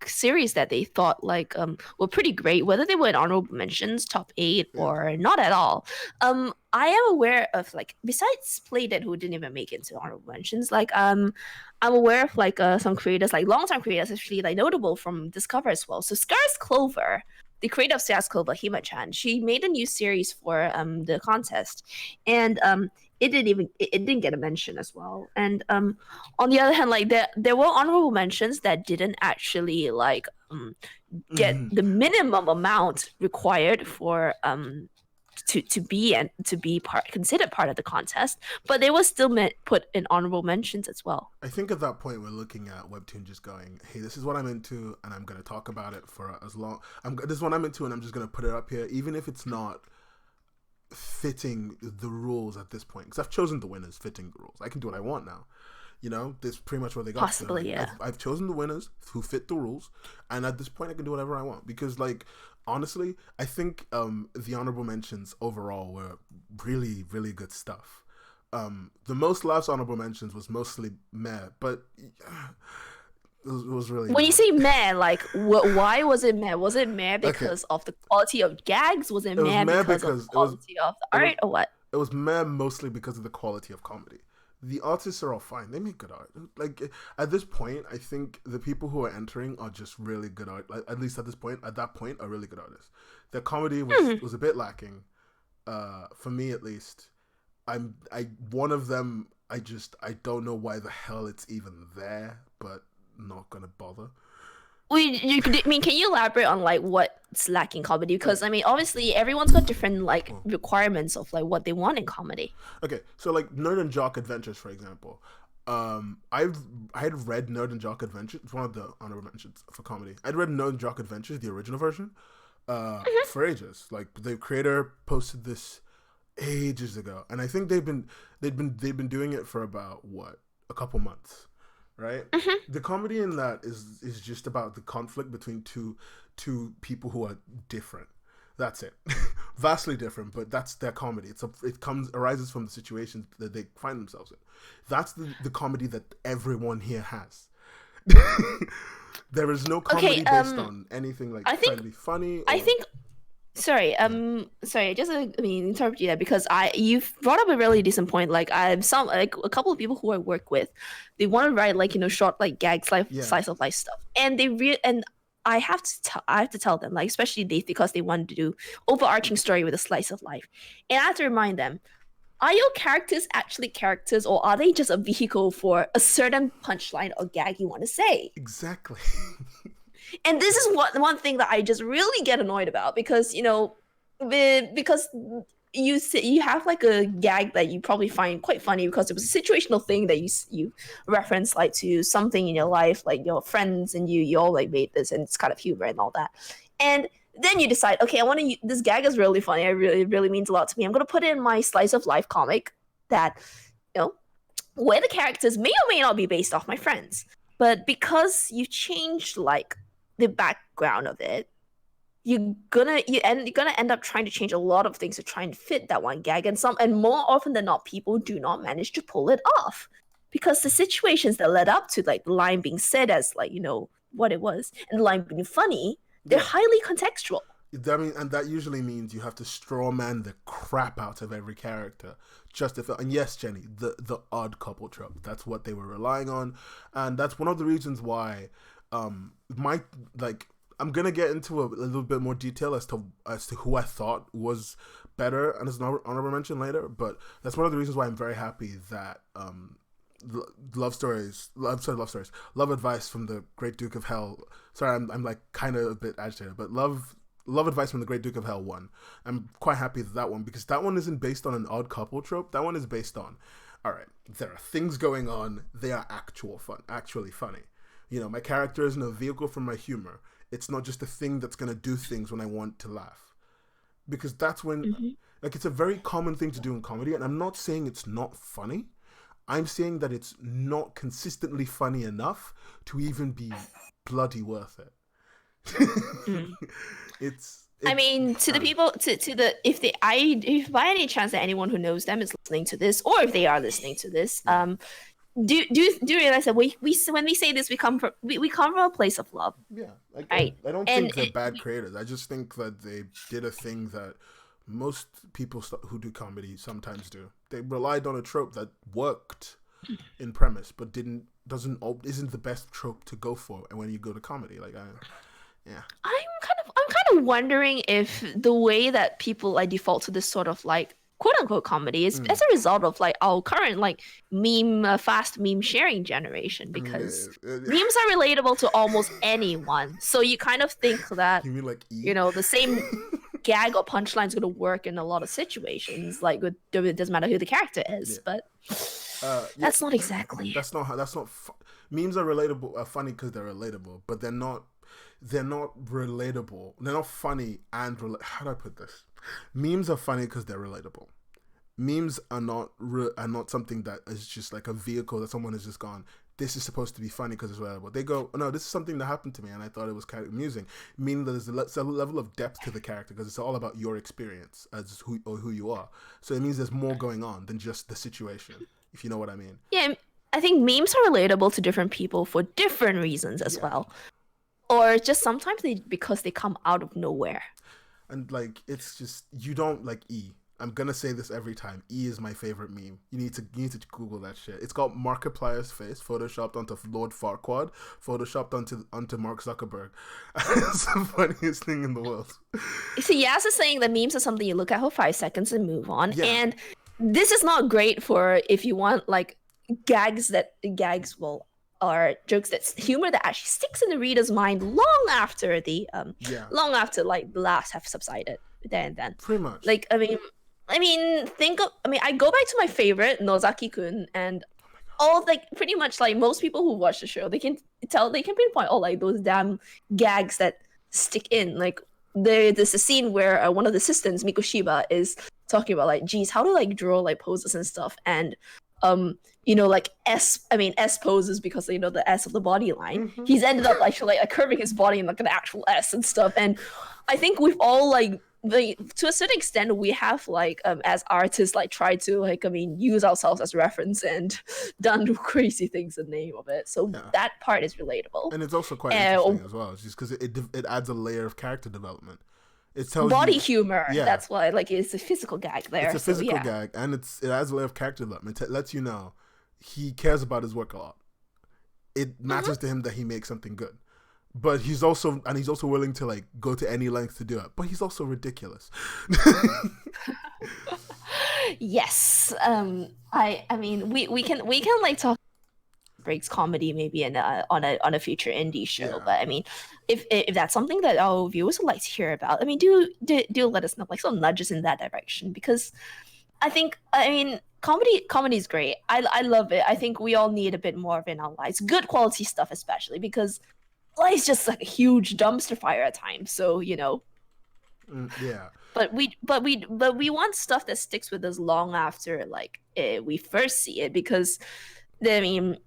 series that they thought like were pretty great, whether they were in honorable mentions, top eight, Yeah. or not at all. I am aware of like besides Playdead who didn't even make it into honorable mentions. Like I'm aware of like some creators, like longtime creators, actually like notable from Discover as well. So Scars Clover, the creator of Stars Clover, Hima-chan, she made a new series for the contest, and it didn't get a mention as well. And on the other hand, like there were honorable mentions that didn't actually like get Mm-hmm. the minimum amount required for to be considered part of the contest, but they were still put in honorable mentions as well. I think at that point we're looking at Webtoon just going, "Hey, this is what I'm into, and I'm gonna talk about it for as long. This is what I'm into, and I'm just gonna put it up here, even if it's not fitting the rules at this point. Because I've chosen the winners, fitting the rules. I can do what I want now. You know, that's pretty much what they got. To. Possibly, Like, yeah. I've chosen the winners who fit the rules, and at this point, I can do whatever I want. Because, like, honestly, I think the honorable mentions overall were really, really good stuff. The most last honorable mentions was mostly meh, but it was really When you not. say meh, like why was it meh? Was it meh Okay, because of the quality of gags? Was it it was meh meh because of the because it was quality of the it was art, or what? it was meh mostly because of the quality of comedy. The artists are all fine; they make good art. Like at this point, I think the people who are entering are just really good art. Like, at least at that point, are really good artists. Their comedy Hmm. was a bit lacking, for me at least. I one of them. I don't know why the hell it's even there, but not gonna bother. I mean, can you elaborate on like what's lacking comedy? Okay. Because I mean, obviously everyone's got different like Well, requirements of like what they want in comedy. okay, so like Nerd and Jock Adventures, for example. I had read Nerd and Jock Adventures. It's one of the honorable mentions for comedy. I'd read Nerd and Jock Adventures, the original version, Hmm. for ages. Like the creator posted this ages ago, and I think they've been doing it for about what, a couple months, right? Hmm. The comedy in that is just about the conflict between two people who are different. That's it. Vastly different, but that's their comedy. It comes arises from the situations that they find themselves in. That's the comedy that everyone here has. There is no Okay. comedy based on anything like I trying think to be funny I or think sorry, yeah. sorry, just I mean, interrupt you there because you've brought up a really decent point. Like, I'm some like a couple of people who I work with, they want to write like short like gags, like Yeah. slice of life stuff, and and I have to tell them like especially they because they want to do overarching story with a slice of life, and I have to remind them. Are your characters actually characters, or are they just a vehicle for a certain punchline or gag you want to say? Exactly. And this is one thing that I just really get annoyed about because because you have like a gag that you probably find quite funny because it was a situational thing that you reference like to something in your life, like your friends and you all like made this and it's kind of humor and all that, and then you decide, okay, I want to. This gag is really funny. It really means a lot to me. I'm gonna put it in my slice of life comic that you know where the characters may or may not be based off my friends. But because you changed like the background of it, you're gonna end up trying to change a lot of things to try and fit that one gag, and more often than not, people do not manage to pull it off. because the situations that led up to like the line being said as like, you know, what it was, and the line being funny, they're highly contextual. I mean, and that usually means you have to straw man the crap out of every character. And yes, Jenny, the odd couple trope. That's what they were relying on, and that's one of the reasons why I'm gonna get into a little bit more detail as to who I thought was better, and as an honorable mention later. But that's one of the reasons why I'm very happy that Love Advice from the Great Duke of Hell. Sorry, I'm like kind of a bit agitated, but Love Advice from the Great Duke of Hell won. I'm quite happy that one, because that one isn't based on an odd couple trope. That one is based on, all right, there are things going on. They are actually funny. You know, my character isn't a vehicle for my humor. It's not just a thing that's going to do things when I want to laugh. Because that's when, like, it's a very common thing to do in comedy. And I'm not saying it's not funny. I'm saying that it's not consistently funny enough to even be bloody worth it. It's I mean, to the people, if by any chance that anyone who knows them is listening to this, or if they are listening to this, do realize that we when we say this, we come from a place of love. Yeah, I don't think they're bad creators. I just think that they did a thing that most people who do comedy sometimes do. They relied on a trope that worked in premise, but isn't the best trope to go for. And when you go to comedy, yeah. I'm kind of wondering if the way that people like default to this sort of like quote unquote comedy is as a result of like our current like fast meme sharing generation, because memes are relatable to almost anyone. So you kind of think that you mean like you know, the same gag or punchline is going to work in a lot of situations. Like it doesn't matter who the character is, but that's not exactly. Memes are relatable, funny because they're relatable, but they're not relatable. They're not funny and how do I put this? Memes are funny because they're relatable. Memes are not something that is just like a vehicle that someone has just gone, this is supposed to be funny because it's relatable. They go, no, this is something that happened to me and I thought it was kind of amusing. Meaning that there's a level of depth to the character because it's all about your experience as who you are. So it means there's more going on than just the situation, if you know what I mean. Yeah, I think memes are relatable to different people for different reasons as well. Or just sometimes because they come out of nowhere. And like, it's just, you don't like E. I'm gonna say this every time. E is my favorite meme. You need to Google that shit. It's got Markiplier's face photoshopped onto Lord Farquaad, photoshopped onto Mark Zuckerberg. It's the funniest thing in the world. See, Yas is saying that memes are something you look at for 5 seconds and move on. Yeah. And this is not great for if you want like gags or jokes that humor that actually sticks in the reader's mind long after like the laughs have subsided there and then. Pretty much. Like I mean I go back to my favorite Nozaki-kun, and all like pretty much like most people who watch the show, they can pinpoint all like those damn gags that stick in. Like there's a scene where one of the assistants, Mikoshiba, is talking about like, geez, how to like draw like poses and stuff, and you know, like S poses because, you know, the S of the body line. Mm-hmm. He's ended up actually like curving his body in like an actual S and stuff. And I think we've all like to a certain extent we have like as artists like tried to like use ourselves as reference and done crazy things in the name of it. So that part is relatable. And it's also quite interesting as well, just because it adds a layer of character development. It tells body humor. Yeah. That's why like it's a physical gag there. It's a physical gag, and it adds a layer of character development. It lets you know he cares about his work a lot. It matters to him that he makes something good, but he's also willing to like go to any length to do it. But he's also ridiculous. Yes. I mean we can like talk breaks comedy maybe on a future indie show, but I mean if that's something that our viewers would like to hear about, I mean do let us know, like some nudges in that direction, because I think comedy is great. I love it. I think we all need a bit more of it in our lives, good quality stuff especially, because life's just like a huge dumpster fire at times. So you know, But we want stuff that sticks with us long after like we first see it, because I mean,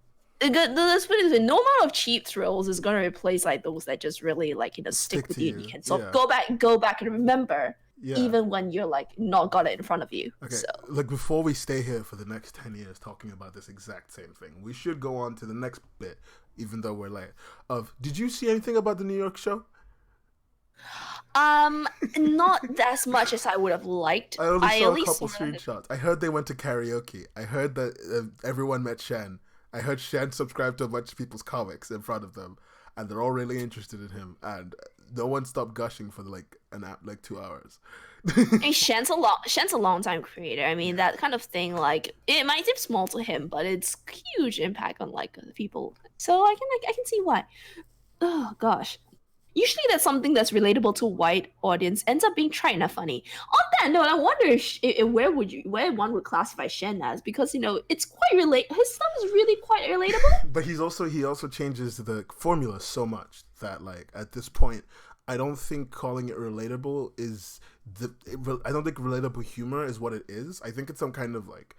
let's put it this way, no amount of cheap thrills is gonna replace like those that just really like, you know, stick with you. And so go back and remember Yeah. even when you're like not got it in front of you. Okay, So like before we stay here for the next 10 years talking about this exact same thing, we should go on to the next bit, even though we're late. Did you see anything about the New York show? not as much as I would have liked. I only I saw at a least couple saw screenshots. I heard they went to karaoke. I heard that everyone met Shen. I heard Shen subscribed to a bunch of people's comics in front of them, and they're all really interested in him. And no one stopped gushing for like 2 hours. I mean, Shen's a long time creator. I mean, that kind of thing, like it might seem small to him, but it's huge impact on like people. So I can see why. Oh gosh. Usually that's something that's relatable to a white audience ends up being trite and funny. On that note, I wonder where one would classify Shen as, because it's quite his stuff is really quite relatable. But he also changes the formula so much that like at this point, I don't think calling it relatable is I don't think relatable humor is what it is. I think it's some kind of like,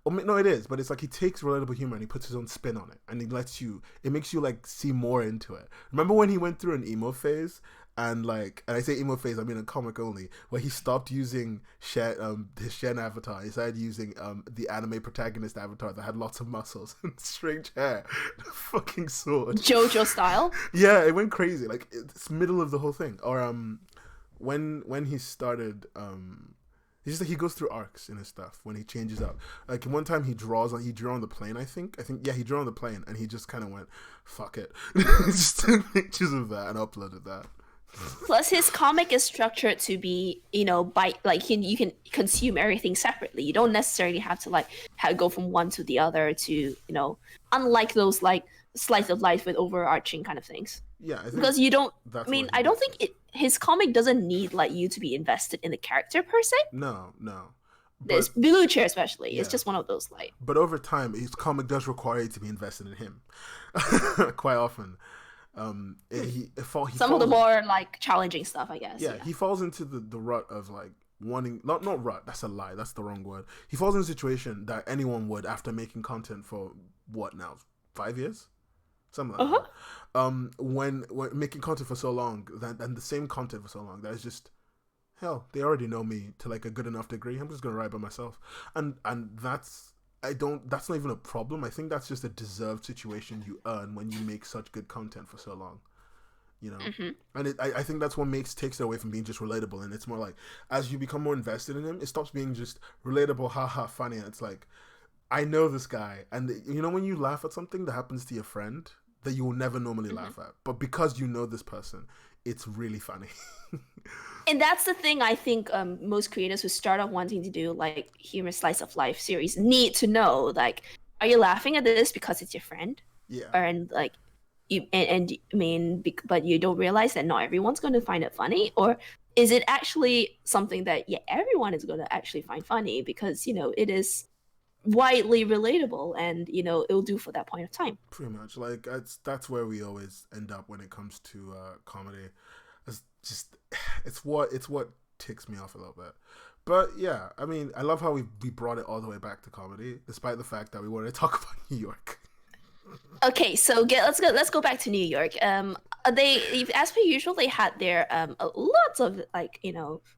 no, it is, but it's like he takes relatable humor and he puts his own spin on it, and it makes you like see more into it. Remember when he went through an emo phase, and I say emo phase, I mean a comic only, where he stopped using his Shen avatar. He started using the anime protagonist avatar that had lots of muscles and strange hair, fucking sword, JoJo style. Yeah, it went crazy. Like it's middle of the whole thing. Or when he started It's just that he goes through arcs in his stuff when he changes up. Like one time he drew on the plane, I think yeah, he drew on the plane, and he just kind of went, fuck it. Just took pictures of that and uploaded that. Plus, his comic is structured to be, by like you can consume everything separately. You don't necessarily have to go from one to the other to, unlike those like slice of life with overarching kind of things. Yeah, I think because you don't. I mean, I don't think his comic doesn't need like you to be invested in the character per se. No. This Blue Chair especially, yeah. It's just one of those like. But over time, his comic does require you to be invested in him, quite often. Some of the more like challenging stuff, I guess. Yeah, he falls into the rut of like wanting not rut. That's a lie. That's the wrong word. He falls in a situation that anyone would after making content for what now 5 years, something like that. When making content for so long and the same content for so long, that is just hell. They already know me to like a good enough degree. I'm just gonna write by myself, and that's. That's not even a problem. I think that's just a deserved situation you earn when you make such good content for so long, And I think that's what takes it away from being just relatable, and it's more like as you become more invested in him, it stops being just relatable, haha, funny. And it's like, I know this guy, and when you laugh at something that happens to your friend that you will never normally laugh at, but because you know this person, it's really funny. And that's the thing I think most creators who start off wanting to do like humor slice of life series need to know, like, are you laughing at this because it's your friend? Yeah. And like but you don't realize that not everyone's going to find it funny, or is it actually something that everyone is going to actually find funny because it is widely relatable and it'll do for that point of time. Pretty much, like that's where we always end up when it comes to comedy. It's what ticks me off a little bit. But yeah, I mean, I love how we brought it all the way back to comedy, despite the fact that we wanted to talk about New York. Okay, so let's go back to New York. They, as per usual, they had their lots of like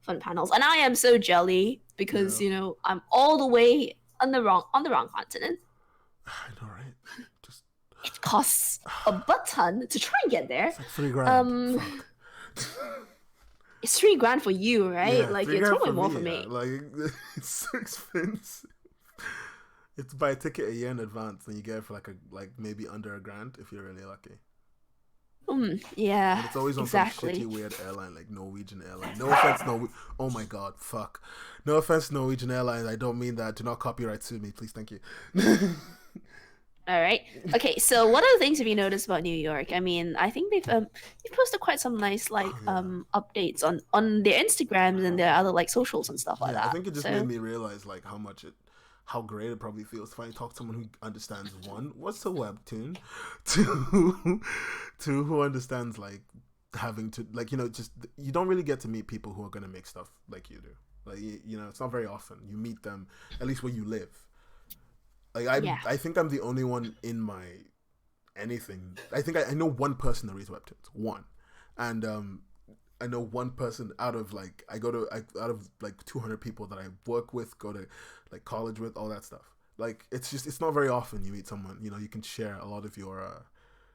fun panels, and I am so jelly because I'm all the way on the wrong continent. I know, right? Just it costs a butt ton to try and get there. It's like $3,000. Fuck. It's $3,000 for you, right? Yeah, like it's probably more for me. Like it's so expensive. It's buy a ticket a year in advance, and you get it for like maybe under $1,000 if you're really lucky. Yeah. And it's always on some shitty weird airline like Norwegian Airline. No offense, oh my god, fuck. No offense, Norwegian Airlines. I don't mean that. Do not copyright sue me, please. Thank you. All right. Okay. So, what other things have you noticed about New York? I mean, I think they've posted quite some nice updates on their Instagrams and their other like socials and stuff like that. I think it just made me realize like how great it probably feels to finally talk to someone who understands what's a webtoon, two who understands like having to like just you don't really get to meet people who are gonna make stuff like you do. Like it's not very often you meet them, at least where you live. Like I think I'm the only one in my anything. I think I know one person that reads webtoons, one, and one person out of like out of like 200 people that I work with, go to like college with, all that stuff. Like it's not very often you meet someone you can share a lot of your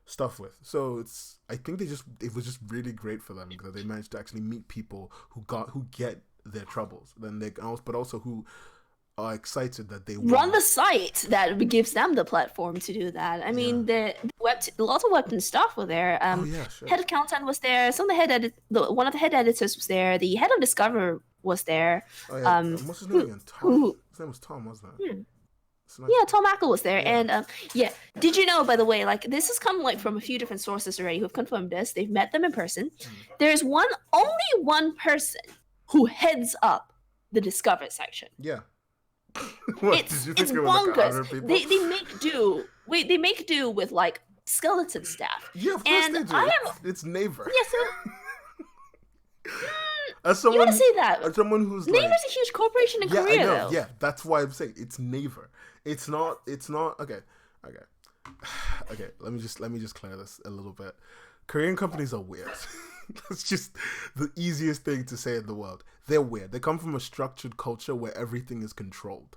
stuff with. So I think it was just really great for them because they managed to actually meet people who get their troubles, but also who are excited that they run the site that gives them the platform to do that. I mean, lots of Webtoon staff were there. Sure. Head of content was there. One of the head editors was there. The head of Discover was there. Oh, yeah. What's his name again? Tom. His name was Tom, wasn't it? Yeah, Tom Ackle was there, and did you know, by the way, like this has come like from a few different sources already who've confirmed this. They've met them in person. There's only one person who heads up the Discover section. Yeah. It's bonkers. Like they make do. Wait, they make do with like skeleton staff. Yeah, of course they do. It's Naver. Yeah, so you want to say that? As someone who's Naver's a huge corporation in Korea, I know. though. Yeah, that's why I'm saying it's Naver. It's not. Okay. Let me just clear this a little bit. Korean companies are weird. That's just the easiest thing to say in the world. They're weird. They come from a structured culture where everything is controlled.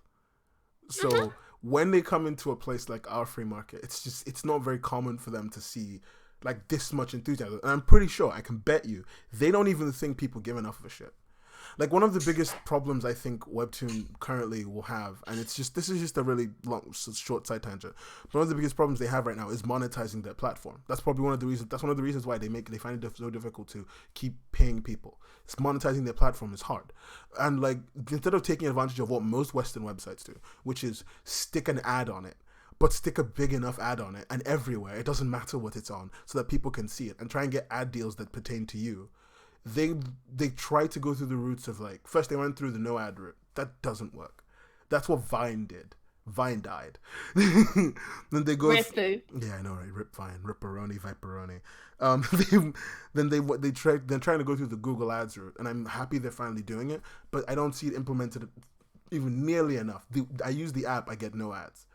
So when they come into a place like our free market, it's not very common for them to see like this much enthusiasm. And I'm pretty sure, I can bet you, they don't even think people give enough of a shit. Like one of the biggest problems I think Webtoon currently will have, and this is just a really short side tangent. But one of the biggest problems they have right now is monetizing their platform. That's probably one of the reasons. That's one of the reasons why they find it so difficult to keep paying people. It's monetizing their platform is hard, and like instead of taking advantage of what most Western websites do, which is stick an ad on it. But stick a big enough ad on it, and everywhere, it doesn't matter what it's on, so that people can see it, and try and get ad deals that pertain to you. They try to go through the routes of like, first they went through the no ad route. That doesn't work. That's what Vine did. Vine died. Then they go. Yeah, I know, right? Rip Vine, Ripperoni, Viperoni. They're trying to go through the Google Ads route, and I'm happy they're finally doing it. But I don't see it implemented even nearly enough. I use the app, I get no ads.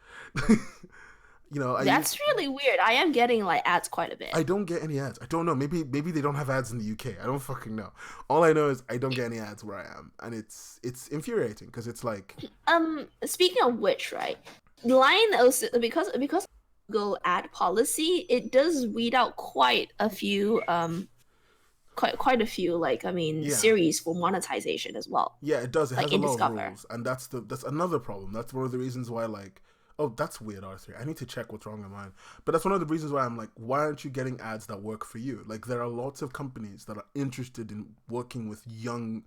That's really weird. I am getting like ads quite a bit. I don't get any ads. I don't know. Maybe they don't have ads in the UK. I don't fucking know. All I know is I don't get any ads where I am, and it's infuriating because it's like. Speaking of which, right? Line also because Google ad policy, it does weed out quite a few quite a few series for monetization as well. Yeah, it does. It like has a lot Discover. of rules, and that's another problem. That's one of the reasons why oh, that's weird, Arthur. I need to check what's wrong in mine. But that's one of the reasons why I'm like, why aren't you getting ads that work for you? Like, there are lots of companies that are interested in working with in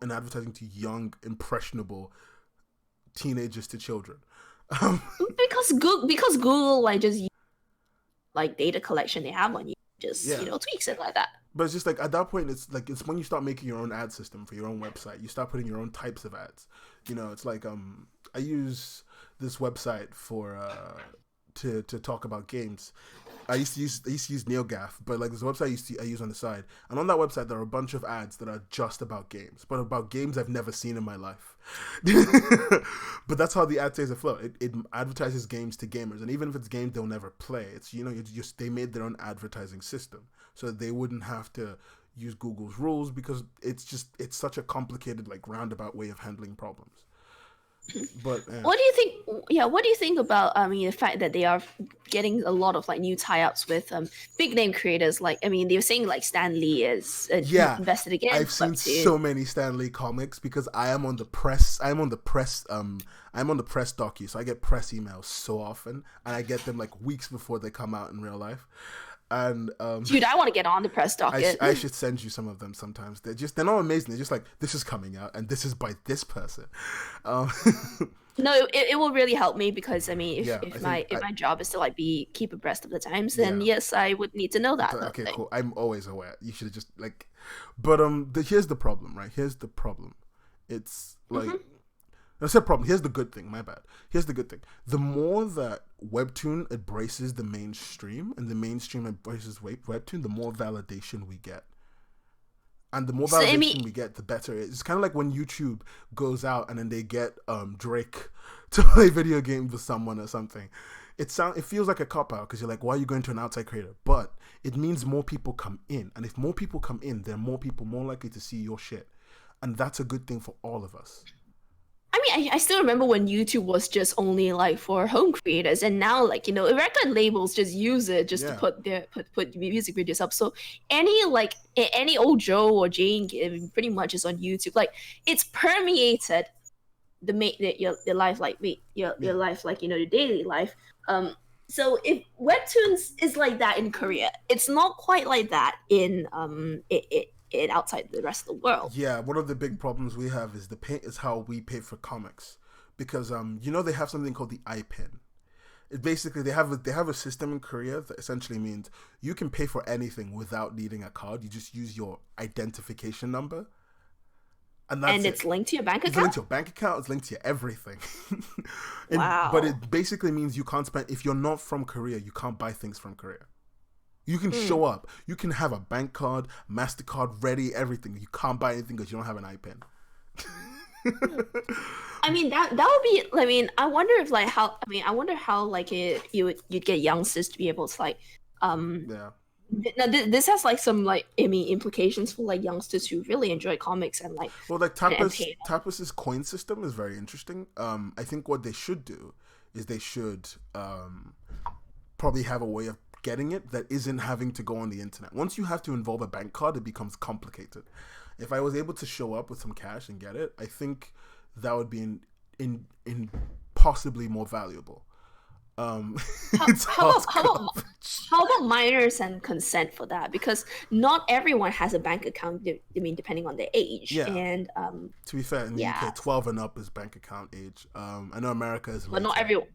advertising to young, impressionable teenagers to children. Because Google just data collection they have on you, tweaks it like that. But it's just like at that point, it's when you start making your own ad system for your own website. You start putting your own types of ads. It's like I use this website for to talk about games. I used to use NeoGAF, but like this website I use on the side, and on that website there are a bunch of ads that are just about games, but about games I've never seen in my life. But that's how the ad stays afloat. It advertises games to gamers, and even if it's games they'll never play, it's they made their own advertising system, so that they wouldn't have to use Google's rules because it's such a complicated roundabout way of handling problems. But what do you think? Yeah, what do you think about the fact that they are getting a lot of new tie-ups with big name creators? They were saying Stan Lee is invested again. I've seen so many Stan Lee comics because I am on the press. I'm on the press docu, so I get press emails so often, and I get them weeks before they come out in real life. And dude, I want to get on the press docket. I should send you some of them sometimes. They're not amazing. They're just this is coming out and this is by this person. No, it will really help me because if my job is to keep abreast of the times, then yes, I would need to know that. Okay, cool. I'm always aware. You should just but here's the problem, right? Here's the problem. It's That's a problem. Here's the good thing. My bad. Here's the good thing. The more that Webtoon embraces the mainstream and the mainstream embraces Webtoon, the more validation we get. And the more validation we get, the better it is. It's kind of like when YouTube goes out and then they get Drake to play video games with someone or something. it feels like a cop out because you're like, why are you going to an outside creator? But it means more people come in, and if more people come in, then more people more likely to see your shit, and that's a good thing for all of us. I mean, I still remember when YouTube was just only like for home creators, and now like record labels just use it just to put music videos up. So any old Joe or Jane pretty much is on YouTube. Like it's permeated your life, like your life, like your daily life. So if Webtoons is like that in Korea, it's not quite like that in it outside the rest of the world. Yeah, one of the big problems we have is how we pay for comics, because they have something called the iPin. It basically they have a system in Korea that essentially means you can pay for anything without needing a card. You just use your identification number. And it's linked to your bank account? It's linked to your bank account. It's linked to your everything. Wow. But it basically means you can't spend, if you're not from Korea, you can't buy things from Korea. You can show up. You can have a bank card, MasterCard ready, everything. You can't buy anything because you don't have an iPin. I mean, that would be, I mean, I wonder how like you'd get youngsters to be able to like, yeah. Now, this has like some like implications for like youngsters who really enjoy comics and like. Well, like Tapas's coin system is very interesting. I think what they should do is they should probably have a way of getting it that isn't having to go on the internet. Once you have to involve a bank card, it becomes complicated. If I was able to show up with some cash and get it, I think that would be in possibly more valuable. How about minors and consent for that? Because not everyone has a bank account. I mean, depending on their age. Yeah. And to be fair, in the UK, 12 and up is bank account age. I know America is. But not everyone.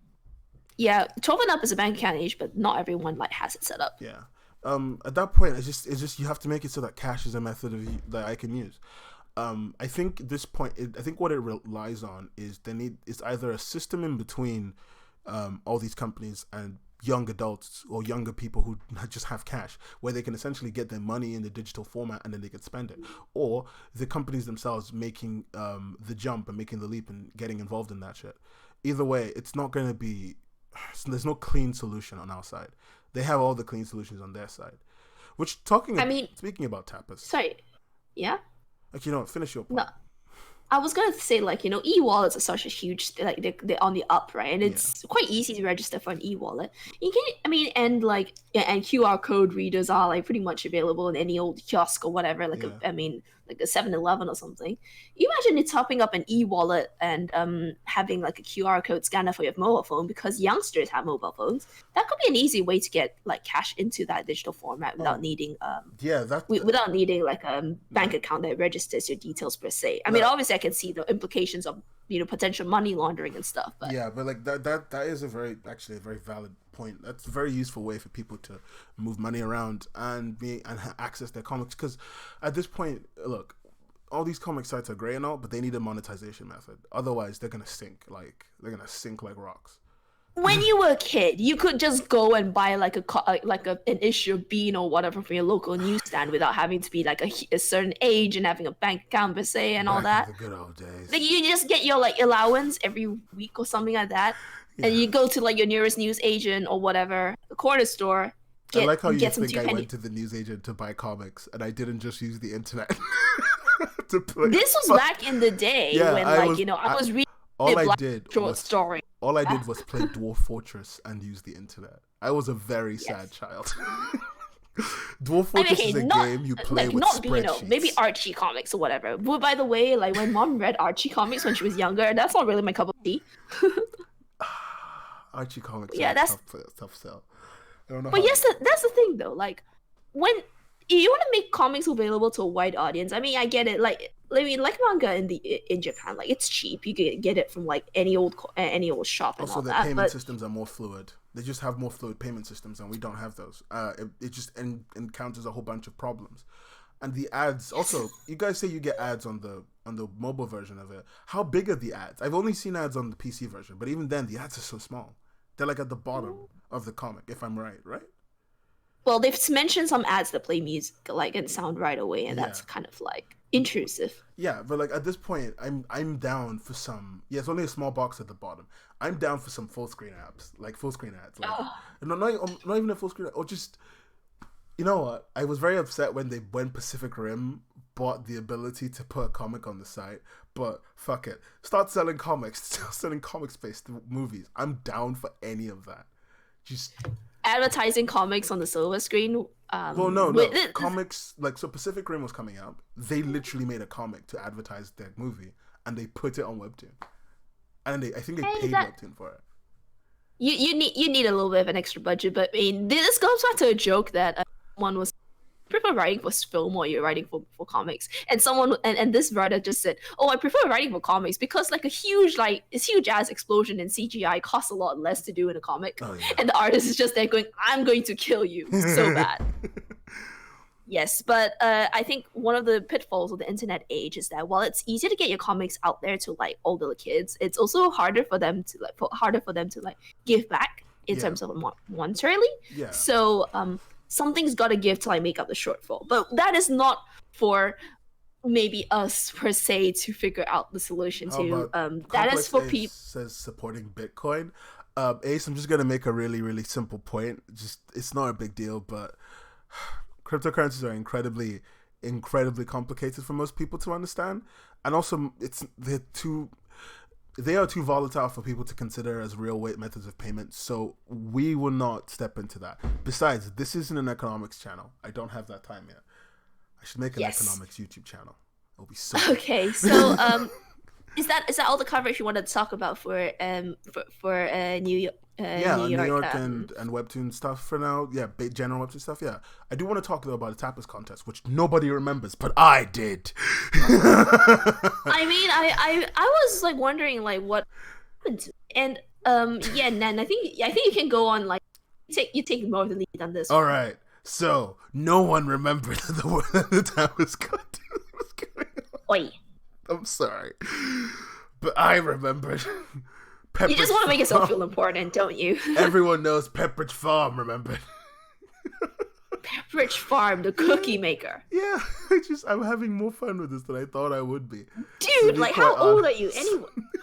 Yeah, 12 and up is a bank account age, but not everyone like has it set up. Yeah. At that point, it's just you have to make it so that cash is a method that I can use. I think at this point, I think what it relies on is it's either a system in between all these companies and young adults or younger people who just have cash, where they can essentially get their money in the digital format and then they can spend it, or the companies themselves making the jump and making the leap and getting involved in that shit. Either way, it's not going to be. There's no clean solution on our side. They have all the clean solutions on their side. Speaking about Tapas. Sorry. Yeah. Like, finish your point. No. I was gonna say, like, e-wallets are such a huge, like, they're on the up, right? And it's quite easy to register for an e-wallet. You can, and QR code readers are like pretty much available in any old kiosk or whatever, like like a 7-Eleven or something. You imagine it topping up an e-wallet and having like a QR code scanner for your mobile phone, because youngsters have mobile phones. That could be an easy way to get like cash into that digital format without needing without needing like a bank account that registers your details per se. I mean, obviously I can see the implications of potential money laundering and stuff, but but like that is a very valid point. That's a very useful way for people to move money around and access their comics, because at this point, look, all these comic sites are great and all, but they need a monetization method. Otherwise they're gonna sink like rocks. When you were a kid, you could just go and buy like an issue of Bean or whatever from your local newsstand without having to be like a certain age and having a bank account per se and all that. The good old days. Like you just get your like allowance every week or something like that, and you go to like your nearest news agent or whatever, the corner store. I like how you think I went to the news agent to buy comics and I didn't just use the internet to play. This was back in the day when I was reading short story. All I did was play Dwarf Fortress and use the internet. I was a very sad child. Dwarf Fortress is a game you play with spreadsheets. Maybe Archie comics or whatever. But by the way, like when mom read Archie comics when she was younger, that's not really my cup of tea. Archie comics that's tough sell. I don't know. But yes, that's the thing though. Like when you want to make comics available to a wide audience, I mean, I get it. Like manga in Japan, like it's cheap. You can get it from like any old shop. And also, all the payment systems are more fluid. They just have more fluid payment systems, and we don't have those. It just encounters a whole bunch of problems. And the ads also. You guys say you get ads on the mobile version of it. How big are the ads? I've only seen ads on the PC version, but even then, the ads are so small. They're like at the bottom of the comic, if I'm right? Well, they've mentioned some ads that play music like and sound right away, and that's kind of like intrusive. Yeah, but like at this point, I'm down for some. Yeah, it's only a small box at the bottom. I'm down for some full screen apps, like full screen ads, like Oh, not even a full screen, or just you know what? I was very upset when Pacific Rim bought the ability to put a comic on the site, but fuck it, start selling comics, start selling comics based movies. I'm down for any of that. Just advertising comics on the silver screen. well, no, comics like so. Pacific Rim was coming out. They literally made a comic to advertise their movie, and they put it on Webtoon, and I think they paid Webtoon for it. You need a little bit of an extra budget, but I mean, this goes back to a joke that one was prefer writing for film or you're writing for comics, and someone and this writer just said, oh, I prefer writing for comics because like this huge ass explosion in CGI costs a lot less to do in a comic. Oh, yeah. And the artist is just there going, I'm going to kill you so bad. Yes, but I think one of the pitfalls of the internet age is that while it's easier to get your comics out there to like older kids, it's also harder for them to give back in terms of monetarily. Yeah. So something's got to give to like make up the shortfall. But that is not for maybe us per se to figure out the solution to. That is for people. Says supporting Bitcoin. Ace, I'm just gonna make a really really simple point. Just it's not a big deal, but cryptocurrencies are incredibly complicated for most people to understand, and also they are too volatile for people to consider as real weight methods of payment, so we will not step into that. Besides, this isn't an economics channel. I don't have that time yet. I should make an economics YouTube channel. It'll be so okay. So is that all the coverage you wanted to talk about for New York? New York and Webtoon stuff for now. Yeah, general Webtoon stuff. Yeah, I do want to talk though about the Tapas contest, which nobody remembers, but I did. I mean, I was like wondering like what happened to it. And Nan, I think you can go on like you take more of the lead on this. All right, so no one remembered the Tapas contest was going on. Oi. I'm sorry, but I remembered. You just want to make yourself feel important, don't you? Everyone knows Pepperidge Farm, remember? Pepperidge Farm, the cookie maker. Yeah, I'm having more fun with this than I thought I would be. Dude, like how old are you?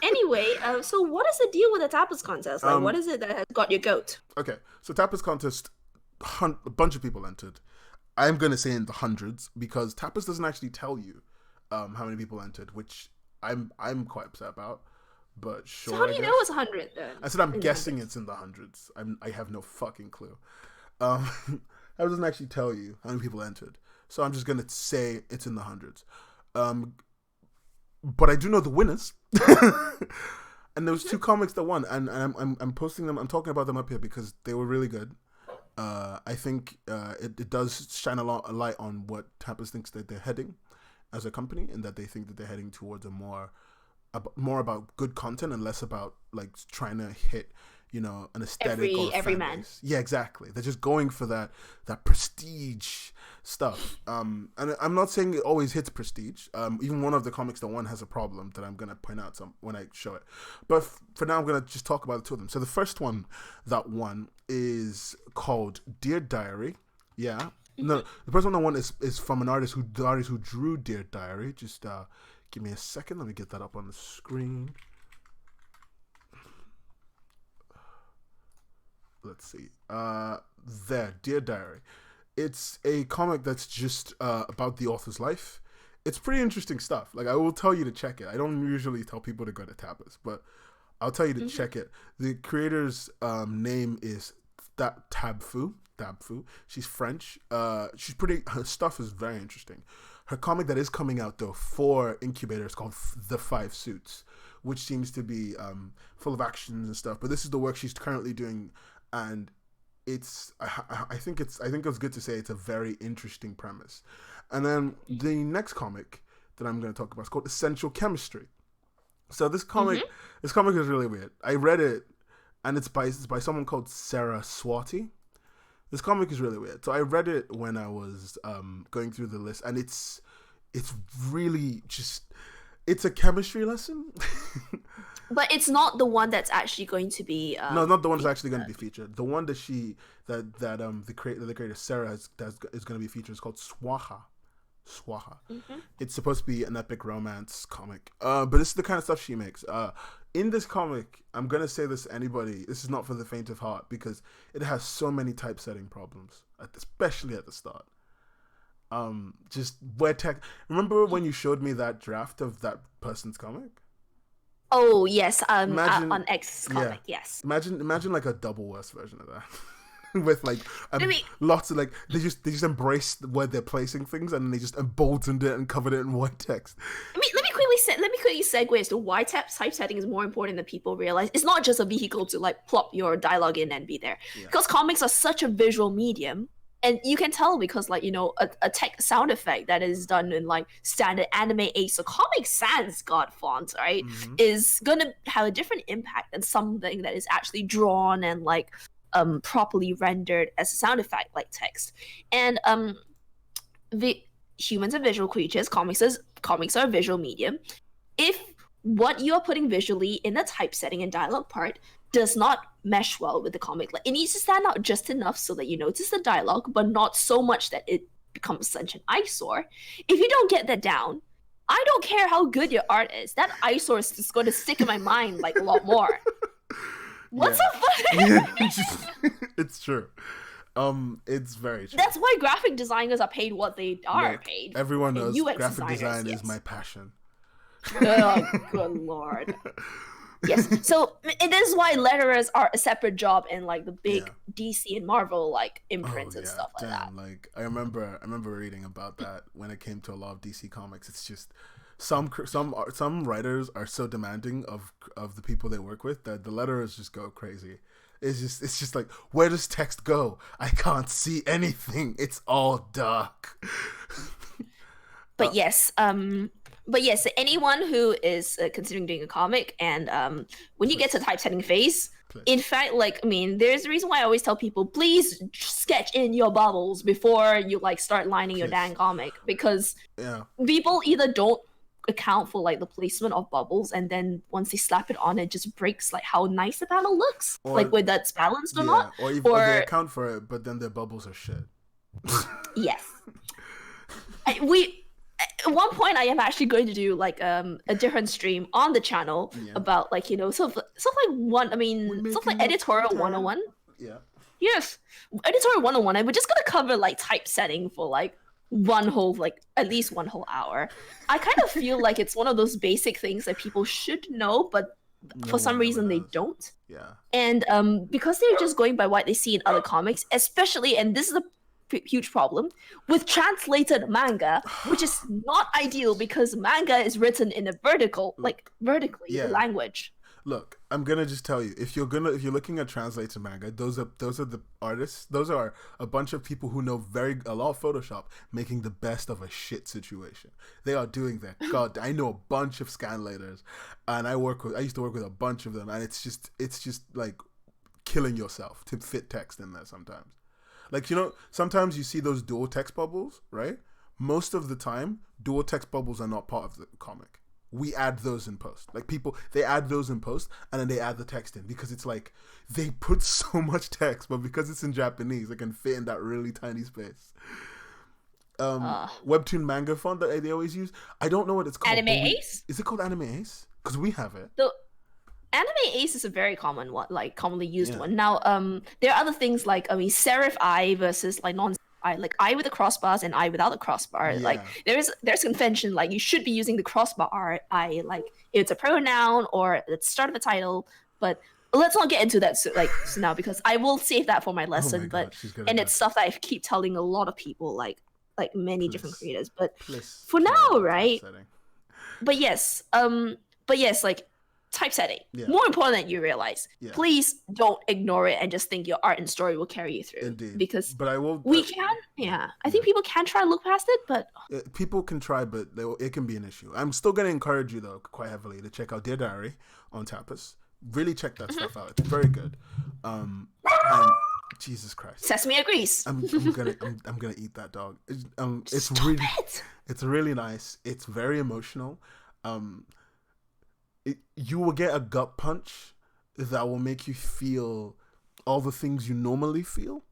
Anyway, so what is the deal with the Tapas contest? Like, what is it that has got your goat? Okay, so Tapas contest, a bunch of people entered. I'm going to say in the hundreds because Tapas doesn't actually tell you how many people entered, which I'm quite upset about. But sure. So how do you know it's 100 then? I said I'm guessing it's in the hundreds. I have no fucking clue. That doesn't actually tell you how many people entered, so I'm just gonna say it's in the hundreds. But I do know the winners, and there was 2 comics that won, and I'm posting them. I'm talking about them up here because they were really good. I think it does shine a light on what Tapas thinks that they're heading as a company, and that they think that they're heading towards a more about good content and less about like trying to hit, an aesthetic every man. Base. Yeah, exactly. They're just going for that prestige stuff. And I'm not saying it always hits prestige. Even one of the comics that won has a problem that I'm gonna point out when I show it. But for now, I'm gonna just talk about the 2 of them. So the first one that won is called Dear Diary. Yeah. No, the first one that won is from the artist who drew Dear Diary. Just give me a second. Let me get that up on the screen. Let's see. There, Dear Diary. It's a comic that's just about the author's life. It's pretty interesting stuff. Like, I will tell you to check it. I don't usually tell people to go to Tapas, but I'll tell you to check it. The creator's name is Tabfu. She's French. Her stuff is very interesting. Her comic that is coming out though for Incubator is called The 5 Suits, which seems to be full of actions and stuff. But this is the work she's currently doing, and I think it's good to say it's a very interesting premise. And then the next comic that I'm going to talk about is called Essential Chemistry. So this comic is really weird. I read it, and it's by someone called Sarah Swati. This comic is really weird. So I read it when I was going through the list, and it's really just, it's a chemistry lesson. But it's not the one that's actually going to be. No, not the one that's actually going to be featured. The one that the creator Sarah is going to be featured is called Swaha. Swaha. Mm-hmm. It's supposed to be an epic romance comic. But this is the kind of stuff she makes. In this comic, I'm gonna say this to anybody. This is not for the faint of heart because it has so many typesetting problems, especially at the start. Just where tech. Remember when you showed me that draft of that person's comic? Oh yes, Imagine, on X comic, yes. Imagine like a double worse version of that. With like Maybe lots of like they just embraced where they're placing things and then they just emboldened it and covered it in white text. let me quickly segue as to why typesetting is more important than people realize. It's not just a vehicle to like plop your dialogue in and be there. Yeah. Because comics are such a visual medium, and you can tell because like a tech sound effect that is done in like standard anime Ace or Comic Sans God font, right, is gonna have a different impact than something that is actually drawn and like properly rendered as a sound effect like text. And the humans are visual creatures. Comics are a visual medium. If what you are putting visually in the typesetting and dialogue part does not mesh well with the comic, like it needs to stand out just enough so that you notice the dialogue, but not so much that it becomes such an eyesore. If you don't get that down, I don't care how good your art is. That eyesore is just going to stick in my mind like a lot more. What's so funny? It's true. It's very true. That's why graphic designers are paid what they are paid. Everyone knows UX graphic design yes. is my passion. Oh, good lord. Yes. So it is why letterers are a separate job in like the big DC and Marvel like imprints and stuff like that. Like I remember reading about that when it came to a lot of DC comics. It's just some writers are so demanding of the people they work with that the letterers just go crazy. It's just like, where does text go? I can't see anything. It's all dark. But yes, anyone who is considering doing a comic and when you get to the typesetting phase, in fact, like, I mean, there's a reason why I always tell people, please sketch in your bubbles before you like start lining your dang comic, because people either don't account for like the placement of bubbles, and then once they slap it on, it just breaks like how nice the panel looks, like whether that's balanced or not. Or they account for it, but then their bubbles are shit. Yes. At one point, I am actually going to do like a different stream on the channel about like stuff like editorial 101. Yeah. Yes, editorial 101. And we're just gonna cover like typesetting for like at least one whole hour. I kind of feel like it's one of those basic things that people should know, but for some reason they don't. Yeah. And because they're just going by what they see in other comics, especially, and this is a huge problem with translated manga, which is not ideal because manga is written in a vertically language. Look, I'm gonna just tell you, if you're looking at translated manga, those are the artists. Those are a bunch of people who know a lot of Photoshop, making the best of a shit situation. They are doing that. God, I know a bunch of scanlators, and I used to work with a bunch of them, and it's just like killing yourself to fit text in there sometimes. Like, sometimes you see those dual text bubbles, right? Most of the time, dual text bubbles are not part of the comic. We add those in post. Like, they add those in post, and then they add the text in, because it's like, they put so much text, but because it's in Japanese, it can fit in that really tiny space. Webtoon manga font that they always use, I don't know what it's called. Anime Ace? Is it called Anime Ace? Because we have it. Anime Ace is a very common one, like commonly used one. Now, there are other things like serif eye versus like non-serif eye, like eye with the crossbars and eye without the crossbar. Yeah. Like there's convention, like you should be using the crossbar eye, like it's a pronoun or at the start of a title. But let's not get into that so now, because I will save that for my lesson. It's stuff that I keep telling a lot of people, like many different creators. But for now, right? But yes, like. Typesetting, more important than you realize. Please don't ignore it and just think your art and story will carry you through. Indeed. Because but I will. I think people can try to look past it, but people can try, but it can be an issue. I'm still going to encourage you though, quite heavily, to check out Dear Diary on Tapas. Really check that stuff out. It's very good. And Jesus Christ, Sesame agrees. I'm gonna eat that dog. It's really nice. It's very emotional. You will get a gut punch that will make you feel all the things you normally feel,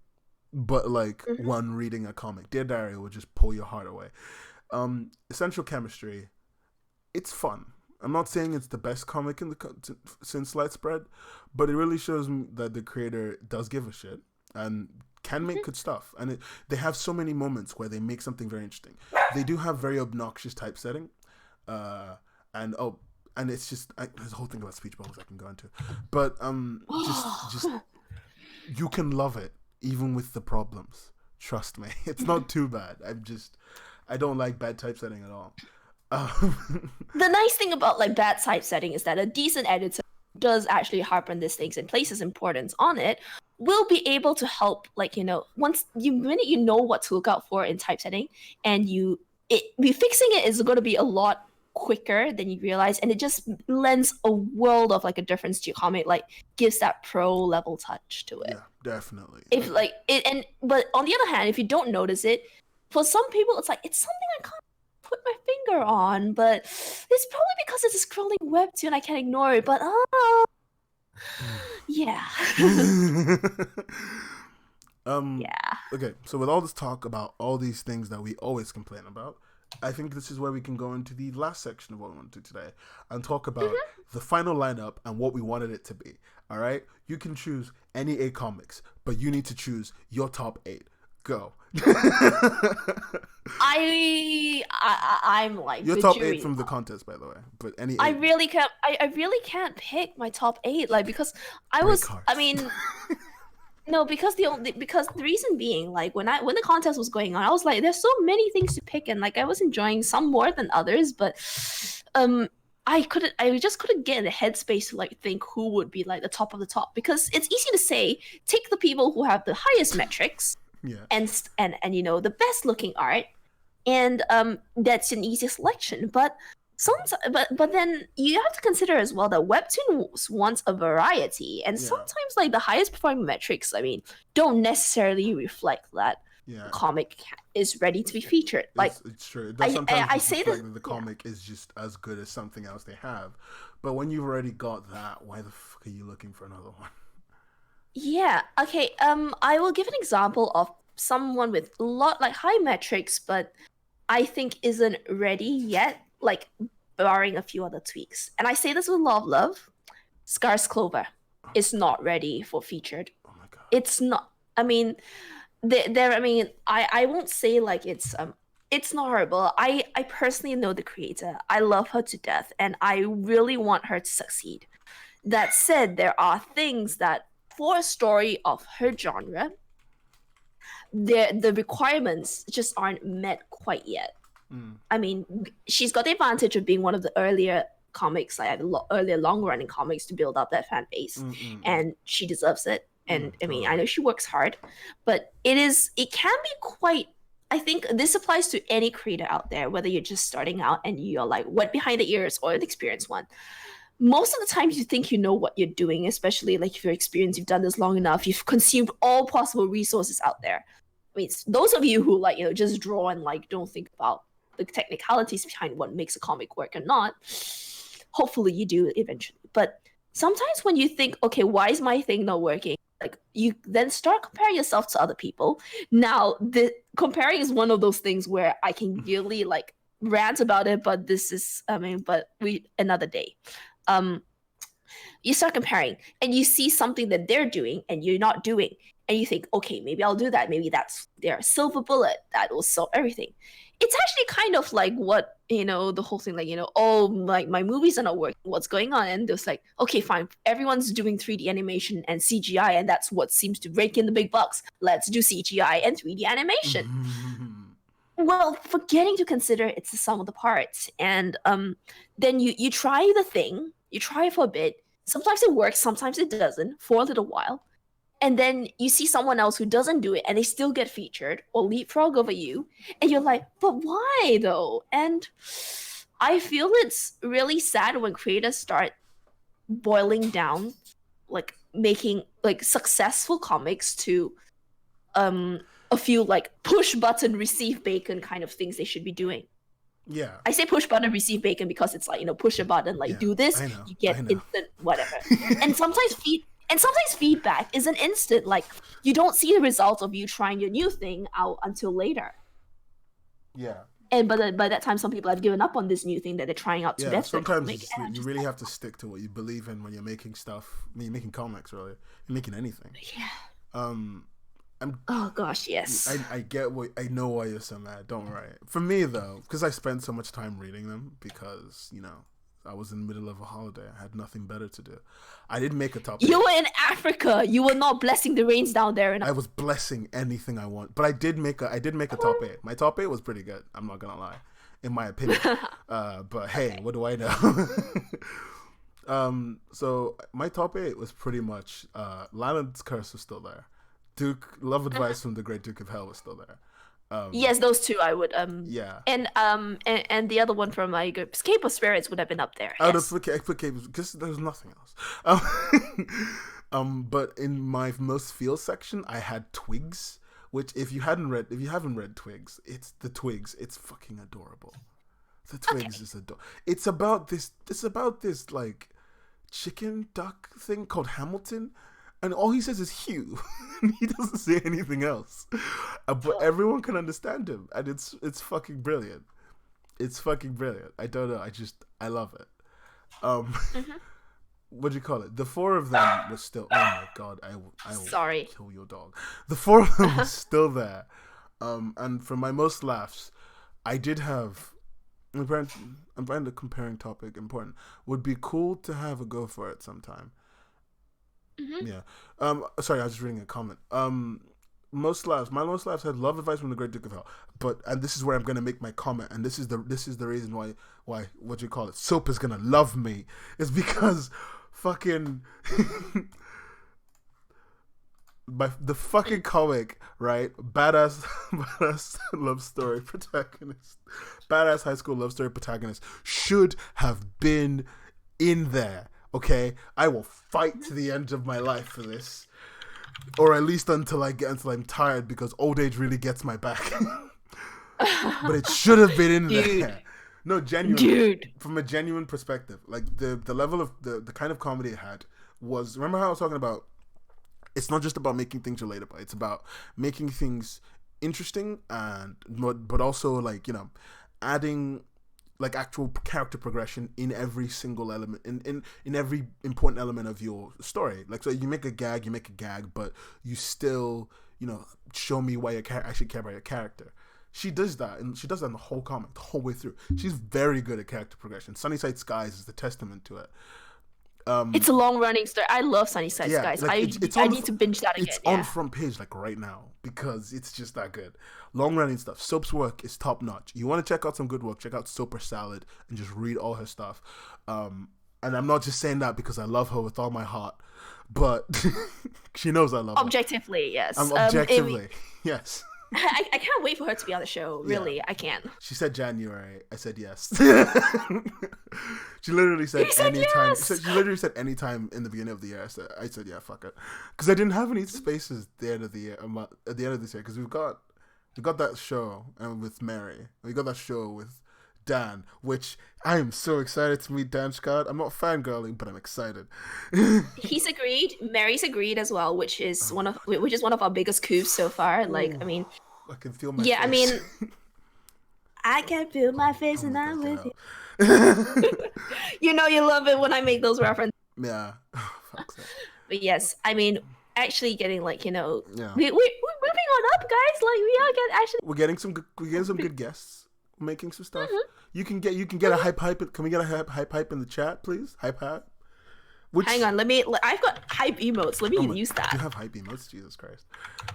but like when reading a comic. Dear Diary will just pull your heart away. Essential Chemistry, it's fun. I'm not saying it's the best comic in since Light Spread, but it really shows me that the creator does give a shit and can make good stuff. And they have so many moments where they make something very interesting. They do have very obnoxious typesetting, and it's just there's a whole thing about speech bubbles I can go into, but just you can love it even with the problems. Trust me, it's not too bad. I don't like bad typesetting at all. The nice thing about like bad typesetting is that a decent editor does actually harp on these things and places importance on it, will be able to help, like, you know, minute you know what to look out for in typesetting, and fixing it is going to be a lot quicker than you realize, and it just lends a world of like a difference to your comic, like gives that pro level touch to it. Yeah, definitely. If like it, but on the other hand, if you don't notice it, for some people it's like it's something I can't put my finger on, but it's probably because it's a scrolling webtoon, I can't ignore it, but yeah. Yeah. Okay, so with all this talk about all these things that we always complain about, I think this is where we can go into the last section of what we want to do today and talk about the final lineup and what we wanted it to be. All right? You can choose any 8 comics, but you need to choose your top 8. Go. I'm like your top 8 from the contest, by the way. But any 8. I really can't pick my top 8, like, because no, because the reason being, like, when the contest was going on, I was like, there's so many things to pick, and like I was enjoying some more than others, but I just couldn't get in the headspace to like think who would be like the top of the top, because it's easy to say take the people who have the highest metrics, and you know, the best looking art, and that's an easy selection, but then you have to consider as well that Webtoon wants a variety, and sometimes like the highest performing metrics, I mean, don't necessarily reflect that the comic is ready to be featured. Like, it's true. It does sometimes I say that the comic is just as good as something else they have, but when you've already got that, why the fuck are you looking for another one? Yeah. Okay. I will give an example of someone with a lot like high metrics, but I think isn't ready yet, like barring a few other tweaks. And I say this with a lot of love. Scar's Clover is not ready for featured. Oh my god. It's not. I mean, I won't say like it's not horrible. I personally know the creator. I love her to death, and I really want her to succeed. That said, there are things that for a story of her genre, the requirements just aren't met quite yet. I mean, she's got the advantage of being one of the earlier comics, like earlier long-running comics, to build up that fan base, and she deserves it. And I mean, I know she works hard, but it can be quite. I think this applies to any creator out there, whether you're just starting out and you're like wet behind the ears or an experienced one. Most of the times you think you know what you're doing, especially like if you're experienced, you've done this long enough, you've consumed all possible resources out there. I mean, those of you who like, you know, just draw and like don't think about the technicalities behind what makes a comic work or not, hopefully you do eventually. But sometimes when you think, okay, why is my thing not working? Like, you then start comparing yourself to other people. Now, the comparing is one of those things where I can really like rant about it, but another day. You start comparing and you see something that they're doing and you're not doing, and you think, okay, maybe I'll do that. Maybe that's their silver bullet that will solve everything. It's actually kind of like what, you know, the whole thing, like, you know, oh, like my movies are not working, what's going on? And there's like, okay, fine, everyone's doing 3D animation and CGI, and that's what seems to rake in the big bucks. Let's do CGI and 3D animation. Well, forgetting to consider it's the sum of the parts. And then you try the thing, you try it for a bit. Sometimes it works, sometimes it doesn't, for a little while. And then you see someone else who doesn't do it and they still get featured or leapfrog over you. And you're like, but why though? And I feel it's really sad when creators start boiling down, like making like successful comics to a few like push button, receive bacon kind of things they should be doing. Yeah. I say push button, receive bacon because it's like, you know, push a button, like do this, you get instant whatever. And sometimes feedback isn't instant. Like, you don't see the result of you trying your new thing out until later. Yeah. And by that time, some people have given up on this new thing that they're trying out to Yeah, better the sometimes comic. And I'm you just really like, have to stick to what you believe in when you're making stuff. When you're making comics, really, you're making anything. yeah. Um, I'm Oh gosh, yes. I know why you're so mad. Don't worry. For me though, because I spent so much time reading them, because I was in the middle of a holiday. I had nothing better to do. I didn't make a top 8. You were in Africa. You were not blessing the rains down there. And I was blessing anything I want, but I did make a top 8. My top 8 was pretty good. I'm not gonna lie, in my opinion. But hey, what do I know? So my top 8 was pretty much Lionel's Curse was still there. Duke Love Advice from the Great Duke of Hell was still there. Yes, those two I would Yeah. And the other one from my Escape of Spirits would have been up there. I Yes. put because there was nothing else. But in my most feel section, I had Twigs, which if you haven't read Twigs, it's the Twigs. It's fucking adorable. The Twigs is adorable. It's about this like chicken duck thing called Hamilton. And all he says is Hugh. He doesn't say anything else. But everyone can understand him. And it's fucking brilliant. It's fucking brilliant. I don't know. I love it. What do you call it? The 4 of them was still... Oh my god. I will Sorry. kill your dog. The 4 of them was still there. And for my most laughs, I did have... I'm trying to comparing topic important. Would be cool to have a go for it sometime. Yeah. Sorry, I was just reading a comment. My most laughs had Love Advice from the Great Duke of Hell. And this is where I'm gonna make my comment, and this is the reason why what do you call it? Soap is gonna love me. Is because fucking the fucking comic, right? Badass love story protagonist. Badass high school love story protagonist should have been in there. Okay, I will fight to the end of my life for this, or at least until I'm tired, because old age really gets my back. But it should have been in there. No, genuine. From a genuine perspective, like the level of the kind of comedy it had was. Remember how I was talking about? It's not just about making things relatable. It's about making things interesting but also like adding like actual character progression in every single element, in every important element of your story. Like, so you make a gag, but you still, show me why you actually care about your character. She does that, and she does that in the whole comic, the whole way through. She's very good at character progression. Sunnyside Skies is the testament to it. It's a long running story. I love Sunnyside Skies. Like I need to binge that again. It's on front page like right now because it's just that good. Long running stuff. Soap's work is top notch. You want to check out some good work, check out Soap or Salad and just read all her stuff. And I'm not just saying that because I love her with all my heart, but she knows I love her. Objectively, yes. Objectively, yes. I can't wait for her to be on the show. Really, yeah. I can't. She said January. I said yes. She literally said anytime. Yes! She literally said anytime in the beginning of the year. I said yeah, fuck it, because I didn't have any spaces at the end of the year. At the end of this year, because we got that show and with Mary. We got that show with Dan, which I am so excited to meet Dan Scott. I'm not fangirling, but I'm excited. He's agreed. Mary's agreed as well, which is one of our biggest coups so far. Like, I mean, I can feel my face. I mean, I can feel my face and I'm with you. You love it when I make those references. Yeah. But yes, I mean, actually getting like yeah. we're moving on up, guys. Like we're getting some good guests. Making some stuff. You can get a hype. Can we get a hype in the chat, please? Hype. Hang on, I've got hype emotes. Let me use that. You have hype emotes, Jesus Christ.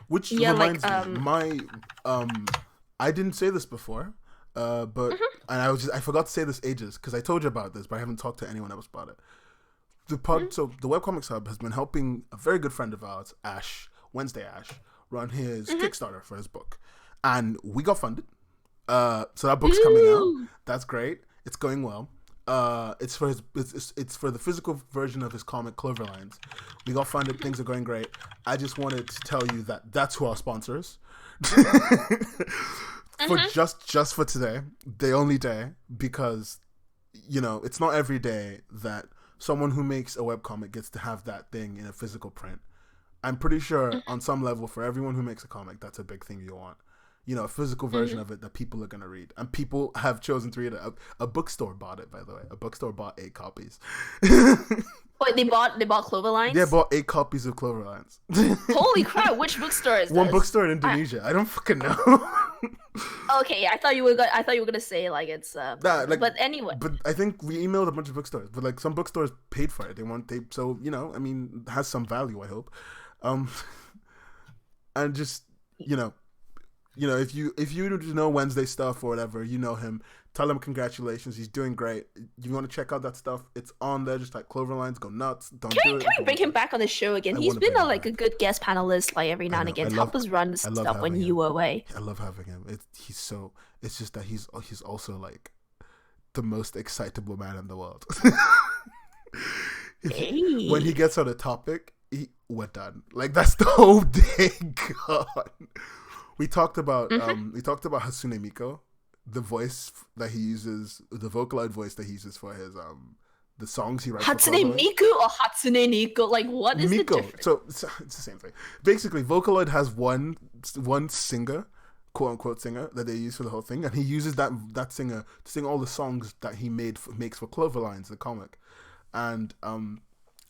Which reminds me, I didn't say this before, but and I forgot to say this ages because I told you about this, but I haven't talked to anyone else about it. So the Webcomics Hub has been helping a very good friend of ours, Wednesday Ash, run his Kickstarter for his book, and we got funded. So that book's coming out. That's great. It's going well. It's for the physical version of his comic Cloverlines. We got funded. Things are going great. I just wanted to tell you that that's who our sponsor is. For just for today, the only day, because it's not every day that someone who makes a webcomic gets to have that thing in a physical print. I'm pretty sure on some level for everyone who makes a comic, that's a big thing you want. a physical version of it that people are gonna read, and people have chosen to read it. A bookstore bought it, by the way. A bookstore bought 8 copies. Wait, they bought Cloverlines? They bought 8 copies of Cloverlines. Holy crap! Which bookstore is this? One bookstore in Indonesia. I don't fucking know. Okay, I thought you were gonna say like it's but anyway. But I think we emailed a bunch of bookstores, but like some bookstores paid for it. So I mean, it has some value, I hope. And just if you know Wednesday stuff or whatever, you know him. Tell him congratulations. He's doing great. You want to check out that stuff? It's on there. Just like Cloverlines, go nuts. Can we bring him back on the show again? He's been a good guest panelist like every now and again. Help us run stuff when you were away. I love having him. It's just that he's also like the most excitable man in the world. Hey. When he gets on a topic, we're done. Like that's the whole day gone. We talked about Hatsune Miku. The voice that he uses, the Vocaloid voice that he uses for his the songs he writes. Hatsune Miku or Hatsune Niku? Like, what is Miku. the difference? So it's the same thing. Basically, Vocaloid has one singer, quote unquote singer, that they use for the whole thing, and he uses that singer to sing all the songs that he makes for Cloverlines, the comic, and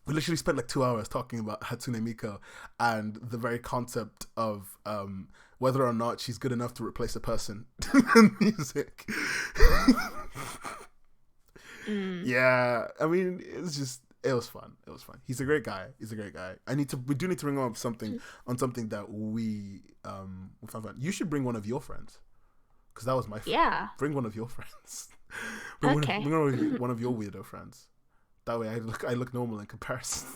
we literally spent like 2 hours talking about Hatsune Miku and the very concept of whether or not she's good enough to replace a person in music. Yeah, I mean, it was fun. He's a great guy. We do need to bring him up something that we found fun. You should bring one of your friends, because that was my friend. Yeah. Bring one of your friends. Bring one of your weirdo friends. That way I look normal in comparison.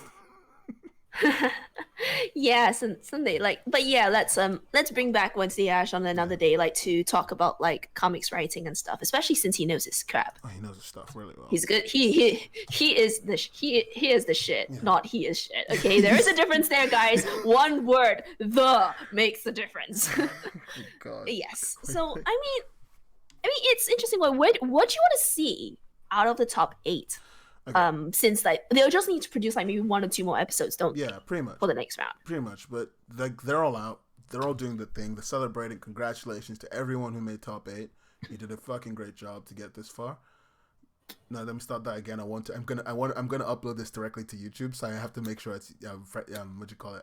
Yeah, Sunday, but yeah, let's bring back Wednesday Ash on another day, to talk about comics writing and stuff, especially since he knows his crap. Oh, he knows his stuff really well. He's good. He is the shit, not he is shit. Okay, there is a difference there, guys. One word, the, makes the difference. Oh, God. Yes. So I mean, it's interesting. What do you want to see out of the top 8? Okay. Since they'll just need to produce maybe 1 or 2 more episodes, don't they? Yeah, pretty much. For the next round. Pretty much, but they're all out. They're all doing the thing. They're celebrating. Congratulations to everyone who made top 8. You did a fucking great job to get this far. Now let me start that again. I'm gonna upload this directly to YouTube, so I have to make sure it's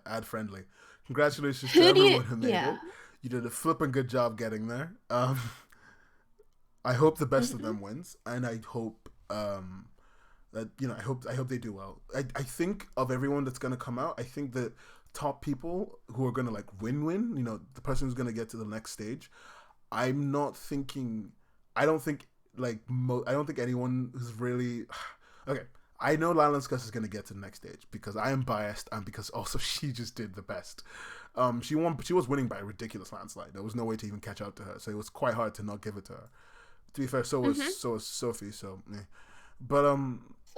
ad friendly. Congratulations to everyone who made it. You did a flipping good job getting there. I hope the best of them wins, and I hope that I hope they do well. I think of everyone that's gonna come out, I think the top people who are gonna win, the person who's gonna get to the next stage. I don't think anyone who's really okay. I know Lylan Scus is gonna get to the next stage because I am biased and because also she just did the best. She was winning by a ridiculous landslide. There was no way to even catch up to her, so it was quite hard to not give it to her. To be fair, so was Sophie. So, but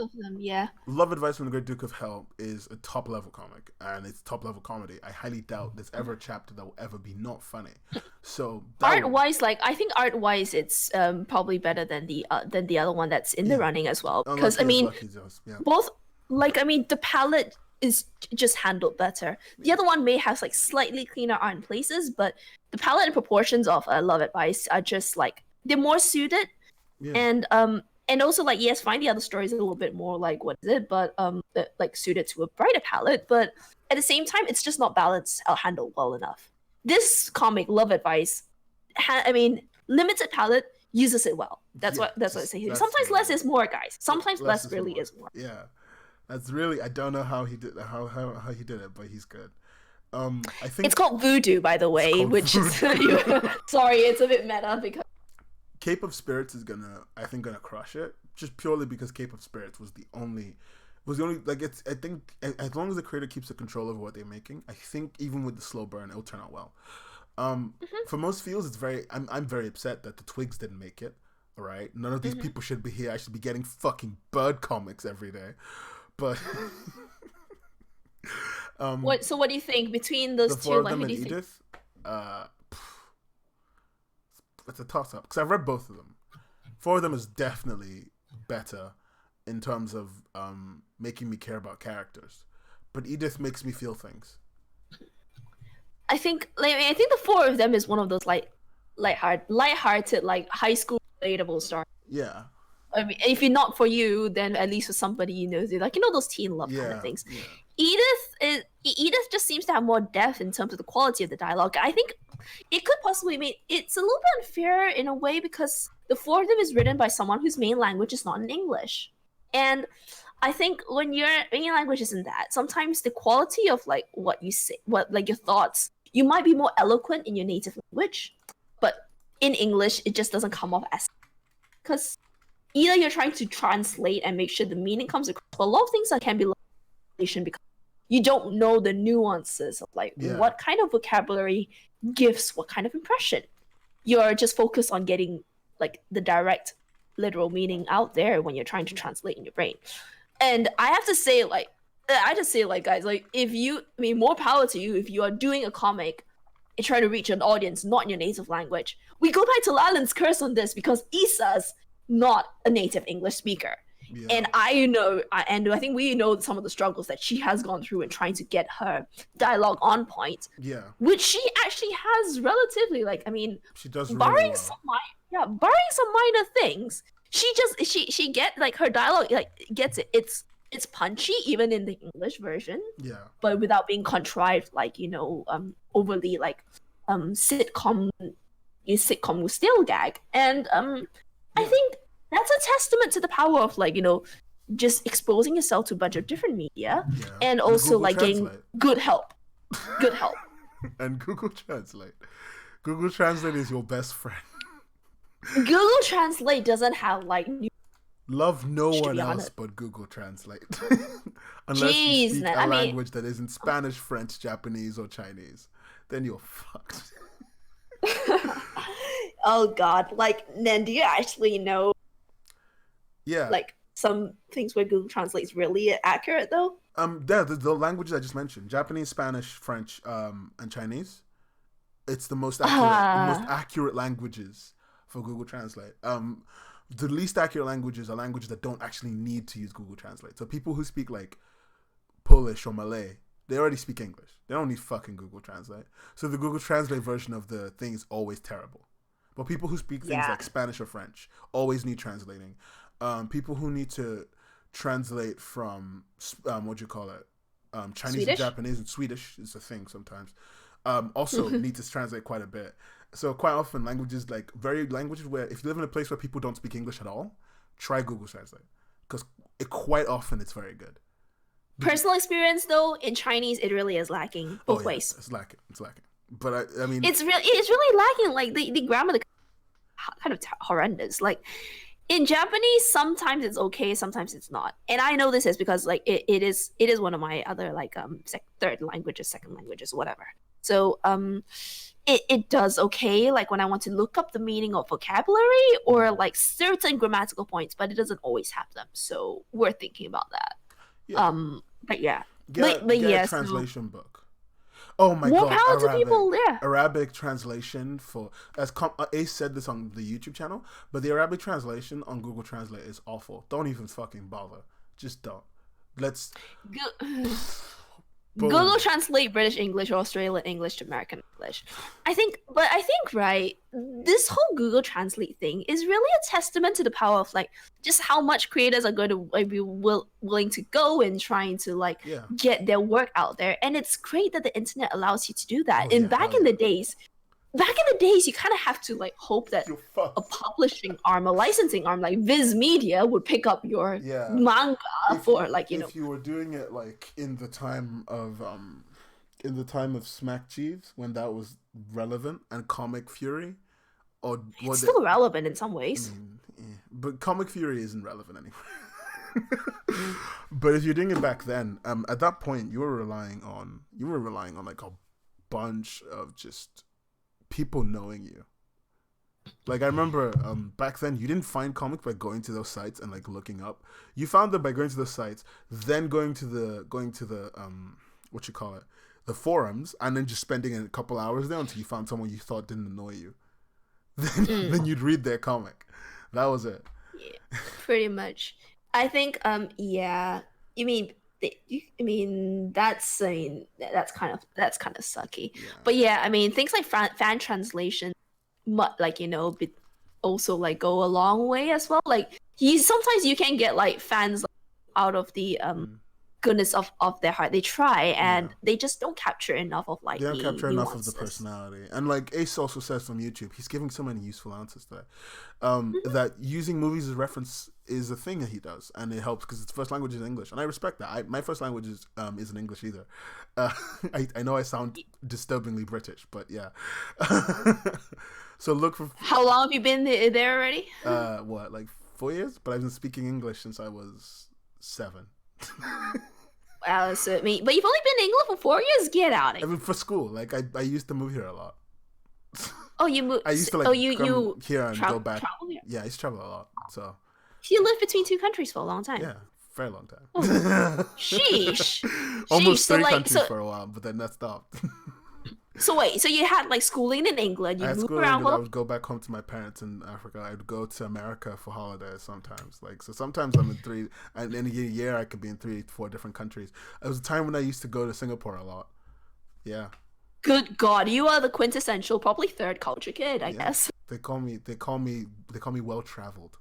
of them, yeah. Love Advice from the Great Duke of Hell is a top level comic, and it's top level comedy. I highly doubt there's ever a chapter that will ever be not funny. So art wise, I think art wise, it's probably better than the other one that's in the running as well. Because both the palette is just handled better. The other one may have slightly cleaner art in places, but the palette and proportions of Love Advice are just they're more suited, and also yes, find the other stories a little bit more but suited to a brighter palette, but at the same time it's just not balanced or handled well enough. This comic, Love Advice, limited palette, uses it well. That's what I say here. Sometimes less is more, guys. Sometimes less really is more. Yeah, that's really, I don't know how he did how he did it, but he's good. I think it's called voodoo, by the way, which is sorry, it's a bit meta because Cape of Spirits is gonna crush it, just purely because Cape of Spirits was the only I think as long as the creator keeps the control over what they're making, I think even with the slow burn it'll turn out well. For most fields, it's I'm very upset that the Twigs didn't make it. All right, none of these people should be here. I should be getting fucking Bird comics every day, but So what do you think between those the two? Four of them and Edith, it's a toss up because I've read both of them. 4 of them is definitely better in terms of making me care about characters, but Edith makes me feel things. I think the 4 of them is one of those lighthearted, like high school relatable story. Yeah. I mean, if it's not for you, then at least for somebody you know, like those teen love kind of things. Yeah. Edith just seems to have more depth in terms of the quality of the dialogue. I think it could possibly mean it's a little bit unfair in a way because the four of them is written by someone whose main language is not in English, and I think when your main language isn't that, sometimes the quality of like what you say, what like your thoughts, you might be more eloquent in your native language, but in English it just doesn't come off as because either you're trying to translate and make sure the meaning comes across, but a lot of things that can be translation because you don't know the nuances of like what kind of vocabulary gives what kind of impression. You're just focused on getting like the direct literal meaning out there when you're trying to translate in your brain. And I have to say, like, guys, like, more power to you if you are doing a comic and try to reach an audience not in your native language. We go back to Lalan's curse on this because Issa's not a native English speaker. Yeah. And I think we know some of the struggles that she has gone through in trying to get her dialogue on point. Yeah. Which she actually has relatively, like, I mean, she does barring really well. barring some minor things, she get like her dialogue like gets it. It's punchy even in the English version. Yeah. But without being contrived, like, overly like sitcom style gag. And I think that's a testament to the power of like, just exposing yourself to a bunch of different media and also Google like Translate. Getting good help. Good help. And Google Translate. Google Translate is your best friend. Google Translate doesn't have like love no one else but Google Translate. Unless you speak a language that isn't Spanish, French, Japanese, or Chinese. Then you're fucked. Oh god. Like, then do you actually know like some things where Google Translate is really accurate though? The languages I just mentioned, Japanese, Spanish, French, and Chinese. It's the most accurate languages for Google Translate. The least accurate languages are languages that don't actually need to use Google Translate. So people who speak like Polish or Malay, they already speak English. They don't need fucking Google Translate. So the Google Translate version of the thing is always terrible. But people who speak things like Spanish or French always need translating. People who need to translate from Chinese to Japanese and Swedish is a thing sometimes. Also need to translate quite a bit. So quite often languages where if you live in a place where people don't speak English at all, try Google Translate because quite often it's very good. Personal experience though, in Chinese it really is lacking both ways. It's lacking. But I mean, it's really lacking. Like the grammar, kind of horrendous. Like in Japanese, sometimes it's okay, sometimes it's not. And I know this is because like it is one of my other like third languages, second languages, whatever. So it does okay like when I want to look up the meaning of vocabulary or like certain grammatical points, but it doesn't always have them. So we're thinking about that. Yeah. But yeah. Get a translation book. Oh my god! More power to people. Yeah. Arabic translation Ace said this on the YouTube channel, but the Arabic translation on Google Translate is awful. Don't even fucking bother. Just don't. Let's. Google Translate British English or Australian English to American English. I think, right, this whole Google Translate thing is really a testament to the power of like just how much creators are going to be willing to go and trying to like get their work out there. And it's great that the internet allows you to do that. Back in the days, you kind of have to like hope that a publishing arm, a licensing arm like Viz Media would pick up your manga if you were doing it like in the time of Smack Jeeves when that was relevant and Comic Fury, or it's still relevant in some ways. I mean, but Comic Fury isn't relevant anymore. But if you're doing it back then, at that point you were relying on like a bunch of just people knowing you. Like I remember back then you didn't find comics by going to those sites and like looking up. You found them by going to those sites, then going to the the forums, and then just spending a couple hours there until you found someone you thought didn't annoy you. Then you'd read their comic. That was it. Yeah, pretty much. I think you mean that's kind of sucky. Yeah. But yeah, I mean things like fan translation like also like go a long way as well. Like sometimes you can get like fans out of the goodness of their heart. They try and they just don't capture enough of like they don't the capture enough of the nuances. personality. And like Ace also says on YouTube, he's giving so many useful answers there. That using movies as reference is a thing that he does, and it helps because his first language is English, and I respect that. My first language isn't English either. I know I sound disturbingly British, but yeah. So look for. How long have you been there already? What, like 4 years? But I've been speaking English since I was 7. Wow, so but you've only been in England for 4 years. Get out of here. I mean, for school, like I used to move here a lot. Oh, you moved. I used to like come here and go back. Yeah, I used to travel a lot. So you lived between 2 countries for a long time. Yeah, very long time. Oh, sheesh. Almost 3 countries for a while, but then that stopped. So wait, so you had like schooling in England, you moved around. I would go back home to my parents in Africa. I'd go to America for holidays sometimes. Like, so sometimes I'm in 3, and in a year I could be in 3, 4 different countries. There was a time when I used to go to Singapore a lot. Yeah. Good God, you are the quintessential, probably third culture kid, I guess. They call me well traveled.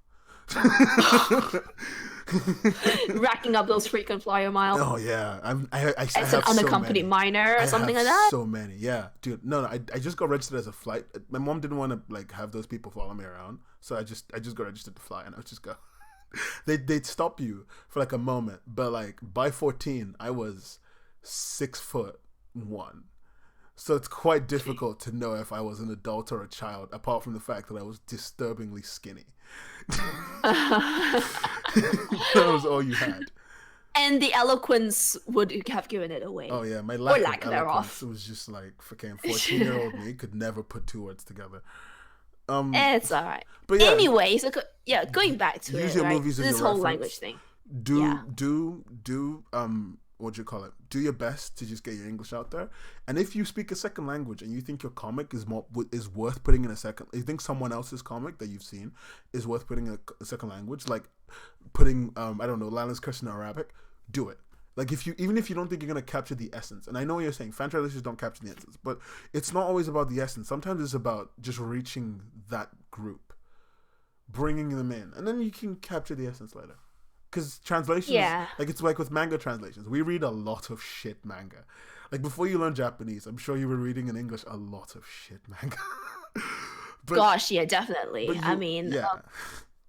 Racking up those frequent flyer miles. Oh yeah, I as an unaccompanied minor or something like that. So many, yeah, dude. No, I just got registered as a flight. My mom didn't want to like have those people follow me around, so I just got registered to fly, and I would just go. They'd stop you for like a moment, but like by 14, I was 6'1". So it's quite difficult to know if I was an adult or a child, apart from the fact that I was disturbingly skinny. That was all you had. And the eloquence would have given it away. Oh yeah, my lack of eloquence. It was just like fucking 14-year-old me could never put 2 words together. It's all right. But yeah, anyway, so going back to use your movies as this your whole reference. language thing. Do what do you call it? Do your best to just get your English out there. And if you speak a second language and you think your comic is worth putting in a second, you think someone else's comic that you've seen is worth putting in a second language, like putting I don't know, Lala's Curse in Arabic, do it. Like even if you don't think you're gonna capture the essence, and I know what you're saying, fan translations don't capture the essence, but it's not always about the essence. Sometimes it's about just reaching that group, bringing them in, and then you can capture the essence later. Because translations, like it's like with manga translations, we read a lot of shit manga. Like before you learn Japanese, I'm sure you were reading in English a lot of shit manga. Gosh, yeah, definitely.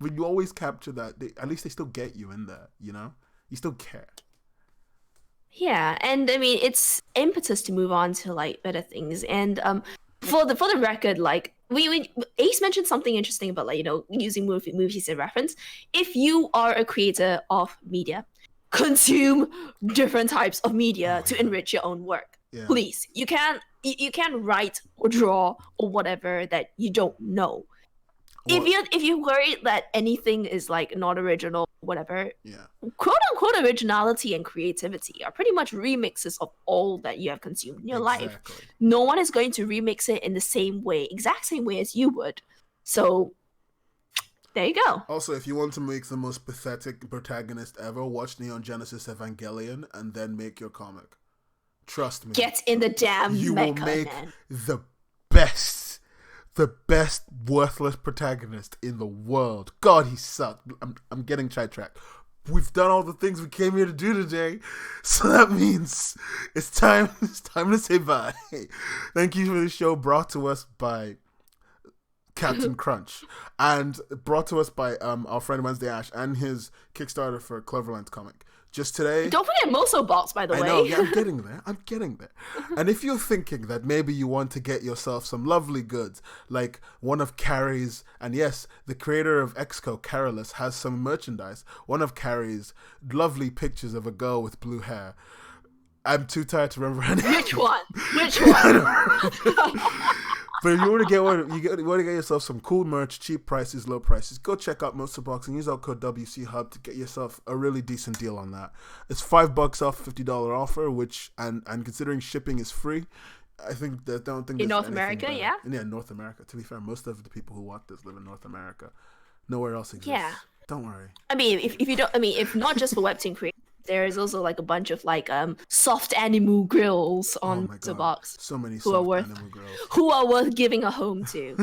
But you always capture that. At least they still get you in there, you know? You still care. Yeah, and I mean, it's impetus to move on to like better things. And for the record, like we Ace mentioned something interesting about like using movies as a reference. If you are a creator of media, consume different types of media to enrich your own work. Yeah. Please, you can't write or draw or whatever that you don't know. If you're worried that anything is like not original, whatever, quote unquote originality and creativity are pretty much remixes of all that you have consumed in your life. No one is going to remix it in the exact same way as you would. So there you go. Also, if you want to make the most pathetic protagonist ever, watch Neon Genesis Evangelion and then make your comic. Trust me. Get in the damn You mecha, will make man. the best worthless protagonist in the world. God, he sucked. I'm getting sidetracked. We've done all the things we came here to do today, so that means it's time to say bye. Thank you for the show, brought to us by Captain Crunch, and brought to us by our friend Wednesday Ash and his Kickstarter for Cleverland's comic. Just today. Don't forget Moso Box, by the way. I know, yeah, I'm getting there. And if you're thinking that maybe you want to get yourself some lovely goods, like one of Carrie's, and yes, the creator of Exco, Carolus, has some merchandise. One of Carrie's lovely pictures of a girl with blue hair. I'm too tired to remember her name. Which one? But if you want to get yourself some cool merch, cheap prices, low prices, go check out Monster Box and use our code WCHUB to get yourself a really decent deal on that. It's $5 off $50 offer, which and considering shipping is free, I don't think in North America, better. yeah. Yeah, North America. To be fair, most of the people who want this live in North America. Nowhere else exists. Yeah. Don't worry. I mean, if not just for Webtoon creators, there's also like a bunch of like soft animal girls on my the god, box so many who are soft worth animal girls. who are worth giving a home to.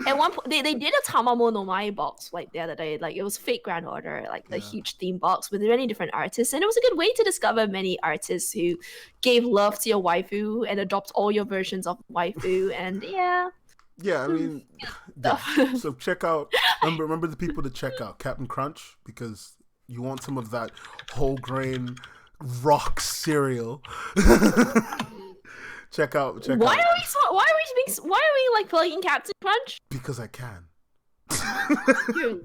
At one point, they did a Tamamo no Mai box like the other day. Like it was fake Grand Order, like a huge theme box with many different artists, and it was a good way to discover many artists who gave love to your waifu and adopt all your versions of waifu. And yeah, I mean, yeah. So check out. Remember the people to check out Captain Crunch, because you want some of that whole grain rock cereal. Check out. Why are we like plugging Captain Crunch? Because I can.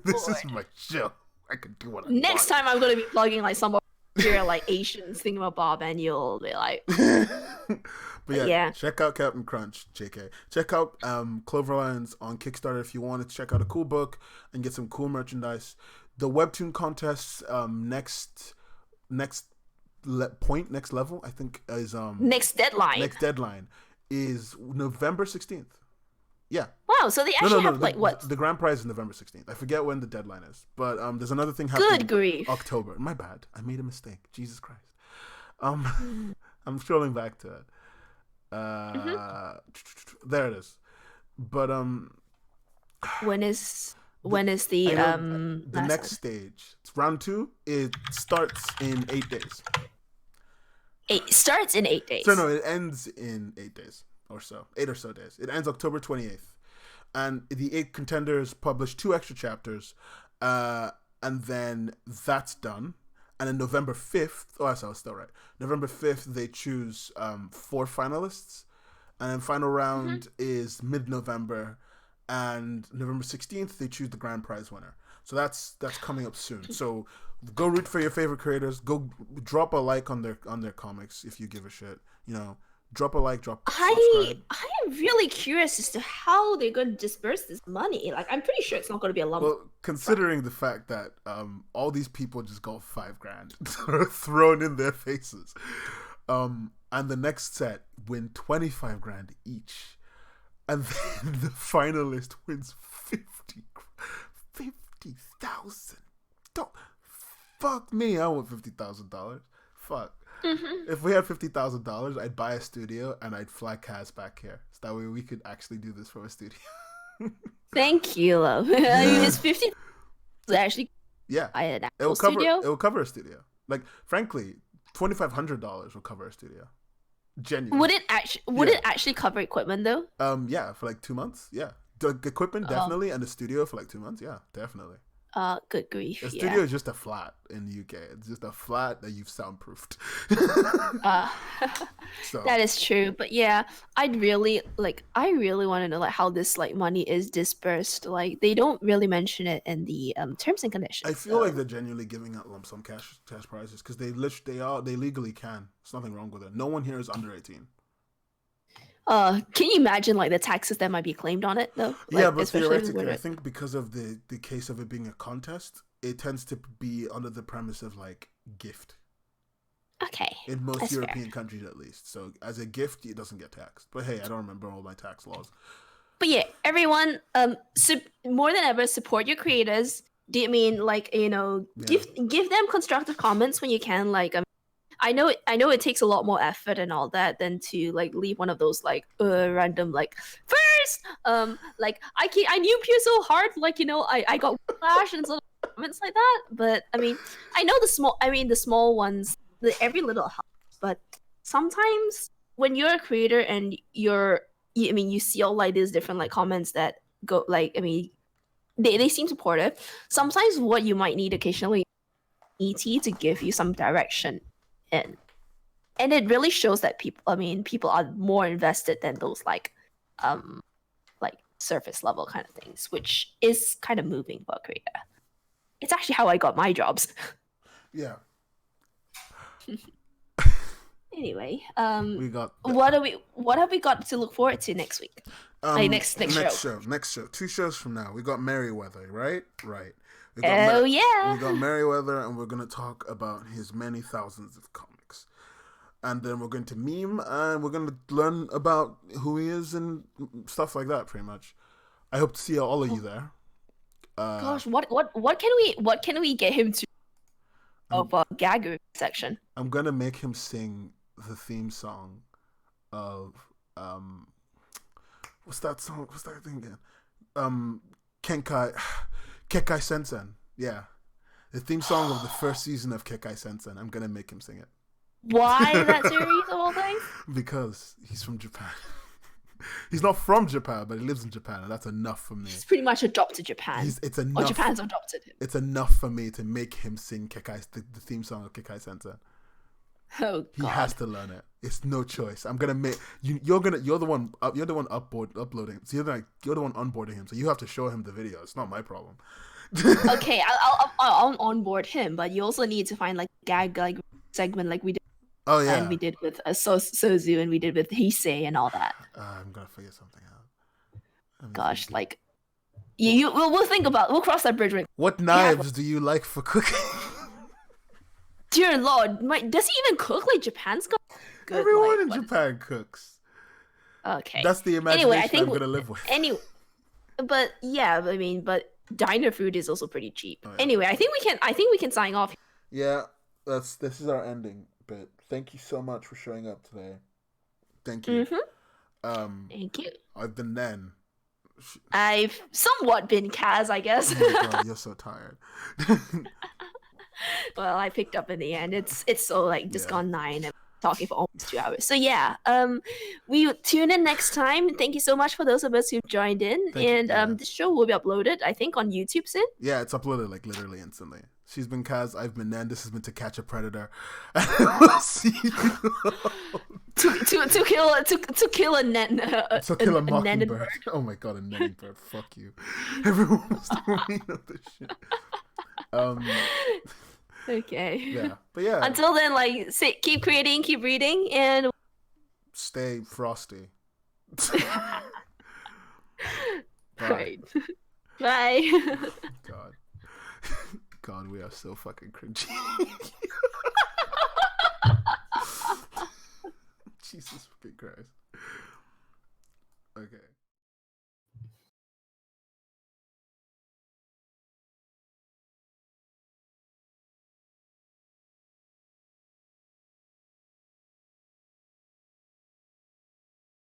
This is my show. I can do what I want. Next time I'm gonna be plugging like some of your like Asians thingamabob, and you'll be like. But yeah, check out Captain Crunch, JK. Check out Clover Lions on Kickstarter if you want to check out a cool book and get some cool merchandise. The Webtoon contests next level, I think, is next deadline is November 16th. Yeah. Wow, so they actually have like what? The grand prize is November 16th. I forget when the deadline is, but there's another thing happening. Good grief. October. My bad. I made a mistake. Jesus Christ. I'm scrolling back to it. There it is. But when is the next stage? It's round 2. It starts in 8 days. It starts in 8 days. So no, it ends in 8 days or so. 8 or so days. It ends October 28th. And the 8 contenders publish 2 extra chapters. And then that's done. And then November 5th, I was still right. November 5th, they choose 4 finalists. And then final round is mid-November. And November 16th, they choose the grand prize winner. So that's coming up soon. So go root for your favorite creators. Go drop a like on their comics if you give a shit. You know, drop a like, subscribe. I am really curious as to how they're going to disperse this money. Like, I'm pretty sure it's not going to be a lump. Well, considering the fact that all these people just got $5,000 thrown in their faces, and the next set win $25,000 each, and then the finalist wins $50,000. Don't fuck me. I want $50,000. Fuck. If we had $50,000, I'd buy a studio and I'd fly Kaz back here, so that way we could actually do this from a studio. Thank you, love. I mean, it's 50. Actually, yeah, it will cover a studio. Like, frankly, $2,500 will cover a studio. Genuinely. Would it actually cover equipment though? Yeah, for like 2 months. Yeah, the equipment definitely, and the studio for like 2 months. Yeah, definitely. Good grief. The studio is just a flat in the UK. It's just a flat that you've soundproofed. So. That is true. But yeah, I really want to know like how this like money is dispersed. Like they don't really mention it in the terms and conditions. I feel like they're genuinely giving out lump sum cash prizes because they legally can. There's nothing wrong with it. No one here is under 18. Can you imagine like the taxes that might be claimed on it though? Like, yeah, but theoretically, I think because of the case of it being a contest, it tends to be under the premise of like gift. Okay. In most European countries, at least. So as a gift, it doesn't get taxed. But hey, I don't remember all my tax laws. But yeah, everyone, more than ever, support your creators. Do you mean like give them constructive comments when you can? Like, I know it takes a lot more effort and all that than to like leave one of those like random like first like I knew you so hard, like I got flash and sort of comments like that. But I mean I know the small ones, every little helps. But sometimes when you're a creator and you see all like these different like comments that go like they seem supportive. Sometimes what you might need occasionally ET to give you some direction. And it really shows that people are more invested than those like surface level kind of things, which is kind of moving for a creator. It's actually how I got my jobs. Yeah. Anyway, we got what have we got to look forward to next week? Next show. Next show. 2 shows from now. We got Merryweather, right? Right. We got Merryweather, and we're going to talk about his many thousands of comics. And then we're going to meme, and we're going to learn about who he is and stuff like that, pretty much. I hope to see all of you there. Gosh, what can we get him to? of gag section. I'm gonna make him sing the theme song of what's that song? What's that thing again? Kekai Sensen. Yeah, the theme song of the first season of Kekai Sensen. I'm gonna make him sing it. Why that series of all things? Because he's from Japan. He's not from Japan, but he lives in Japan, and that's enough for me. He's pretty much adopted Japan. It's enough. Or Japan's adopted him. It's enough for me to make him sing the theme song of Kekai Sensen. Oh God. He has to learn it. It's no choice. I'm gonna make you're the one uploading. So you're the one onboarding him. So you have to show him the video. It's not my problem. Okay, I'll onboard him, but you also need to find like gag like segment like we did. Oh yeah, and we did with Sozu, and we did with Heisei and all that. I'm gonna figure something out. Gosh, like we'll cross that bridge. What knives do you like for cooking? Dear Lord, does he even cook like Japan's got? Good, Everyone in Japan cooks. Okay, that's the imagination anyway, I think I'm gonna live with. But yeah, I mean, but diner food is also pretty cheap. Oh, yeah. Anyway, I think we can sign off. Yeah, this is our ending bit. Thank you so much for showing up today. Thank you. Mm-hmm. Thank you. I've been Nen. I've somewhat been Kaz, I guess. Oh my God, you're so tired. Well, I picked up in the end. It's so like just gone 9 and talking for almost 2 hours. So yeah, we tune in next time. Thank you so much for those of us who joined in. This show will be uploaded, I think, on YouTube soon. Yeah, it's uploaded like literally instantly. She's been Kaz, I've been Nen. This has been To Catch a Predator. We'll see you. to kill a mockingbird. Oh my God, a netting bird. Fuck you. Everyone was doing this shit. Okay. Yeah, but yeah. Until then, like, keep creating, keep reading, and stay frosty. Bye. Bye. God, we are so fucking cringy. Jesus fucking Christ.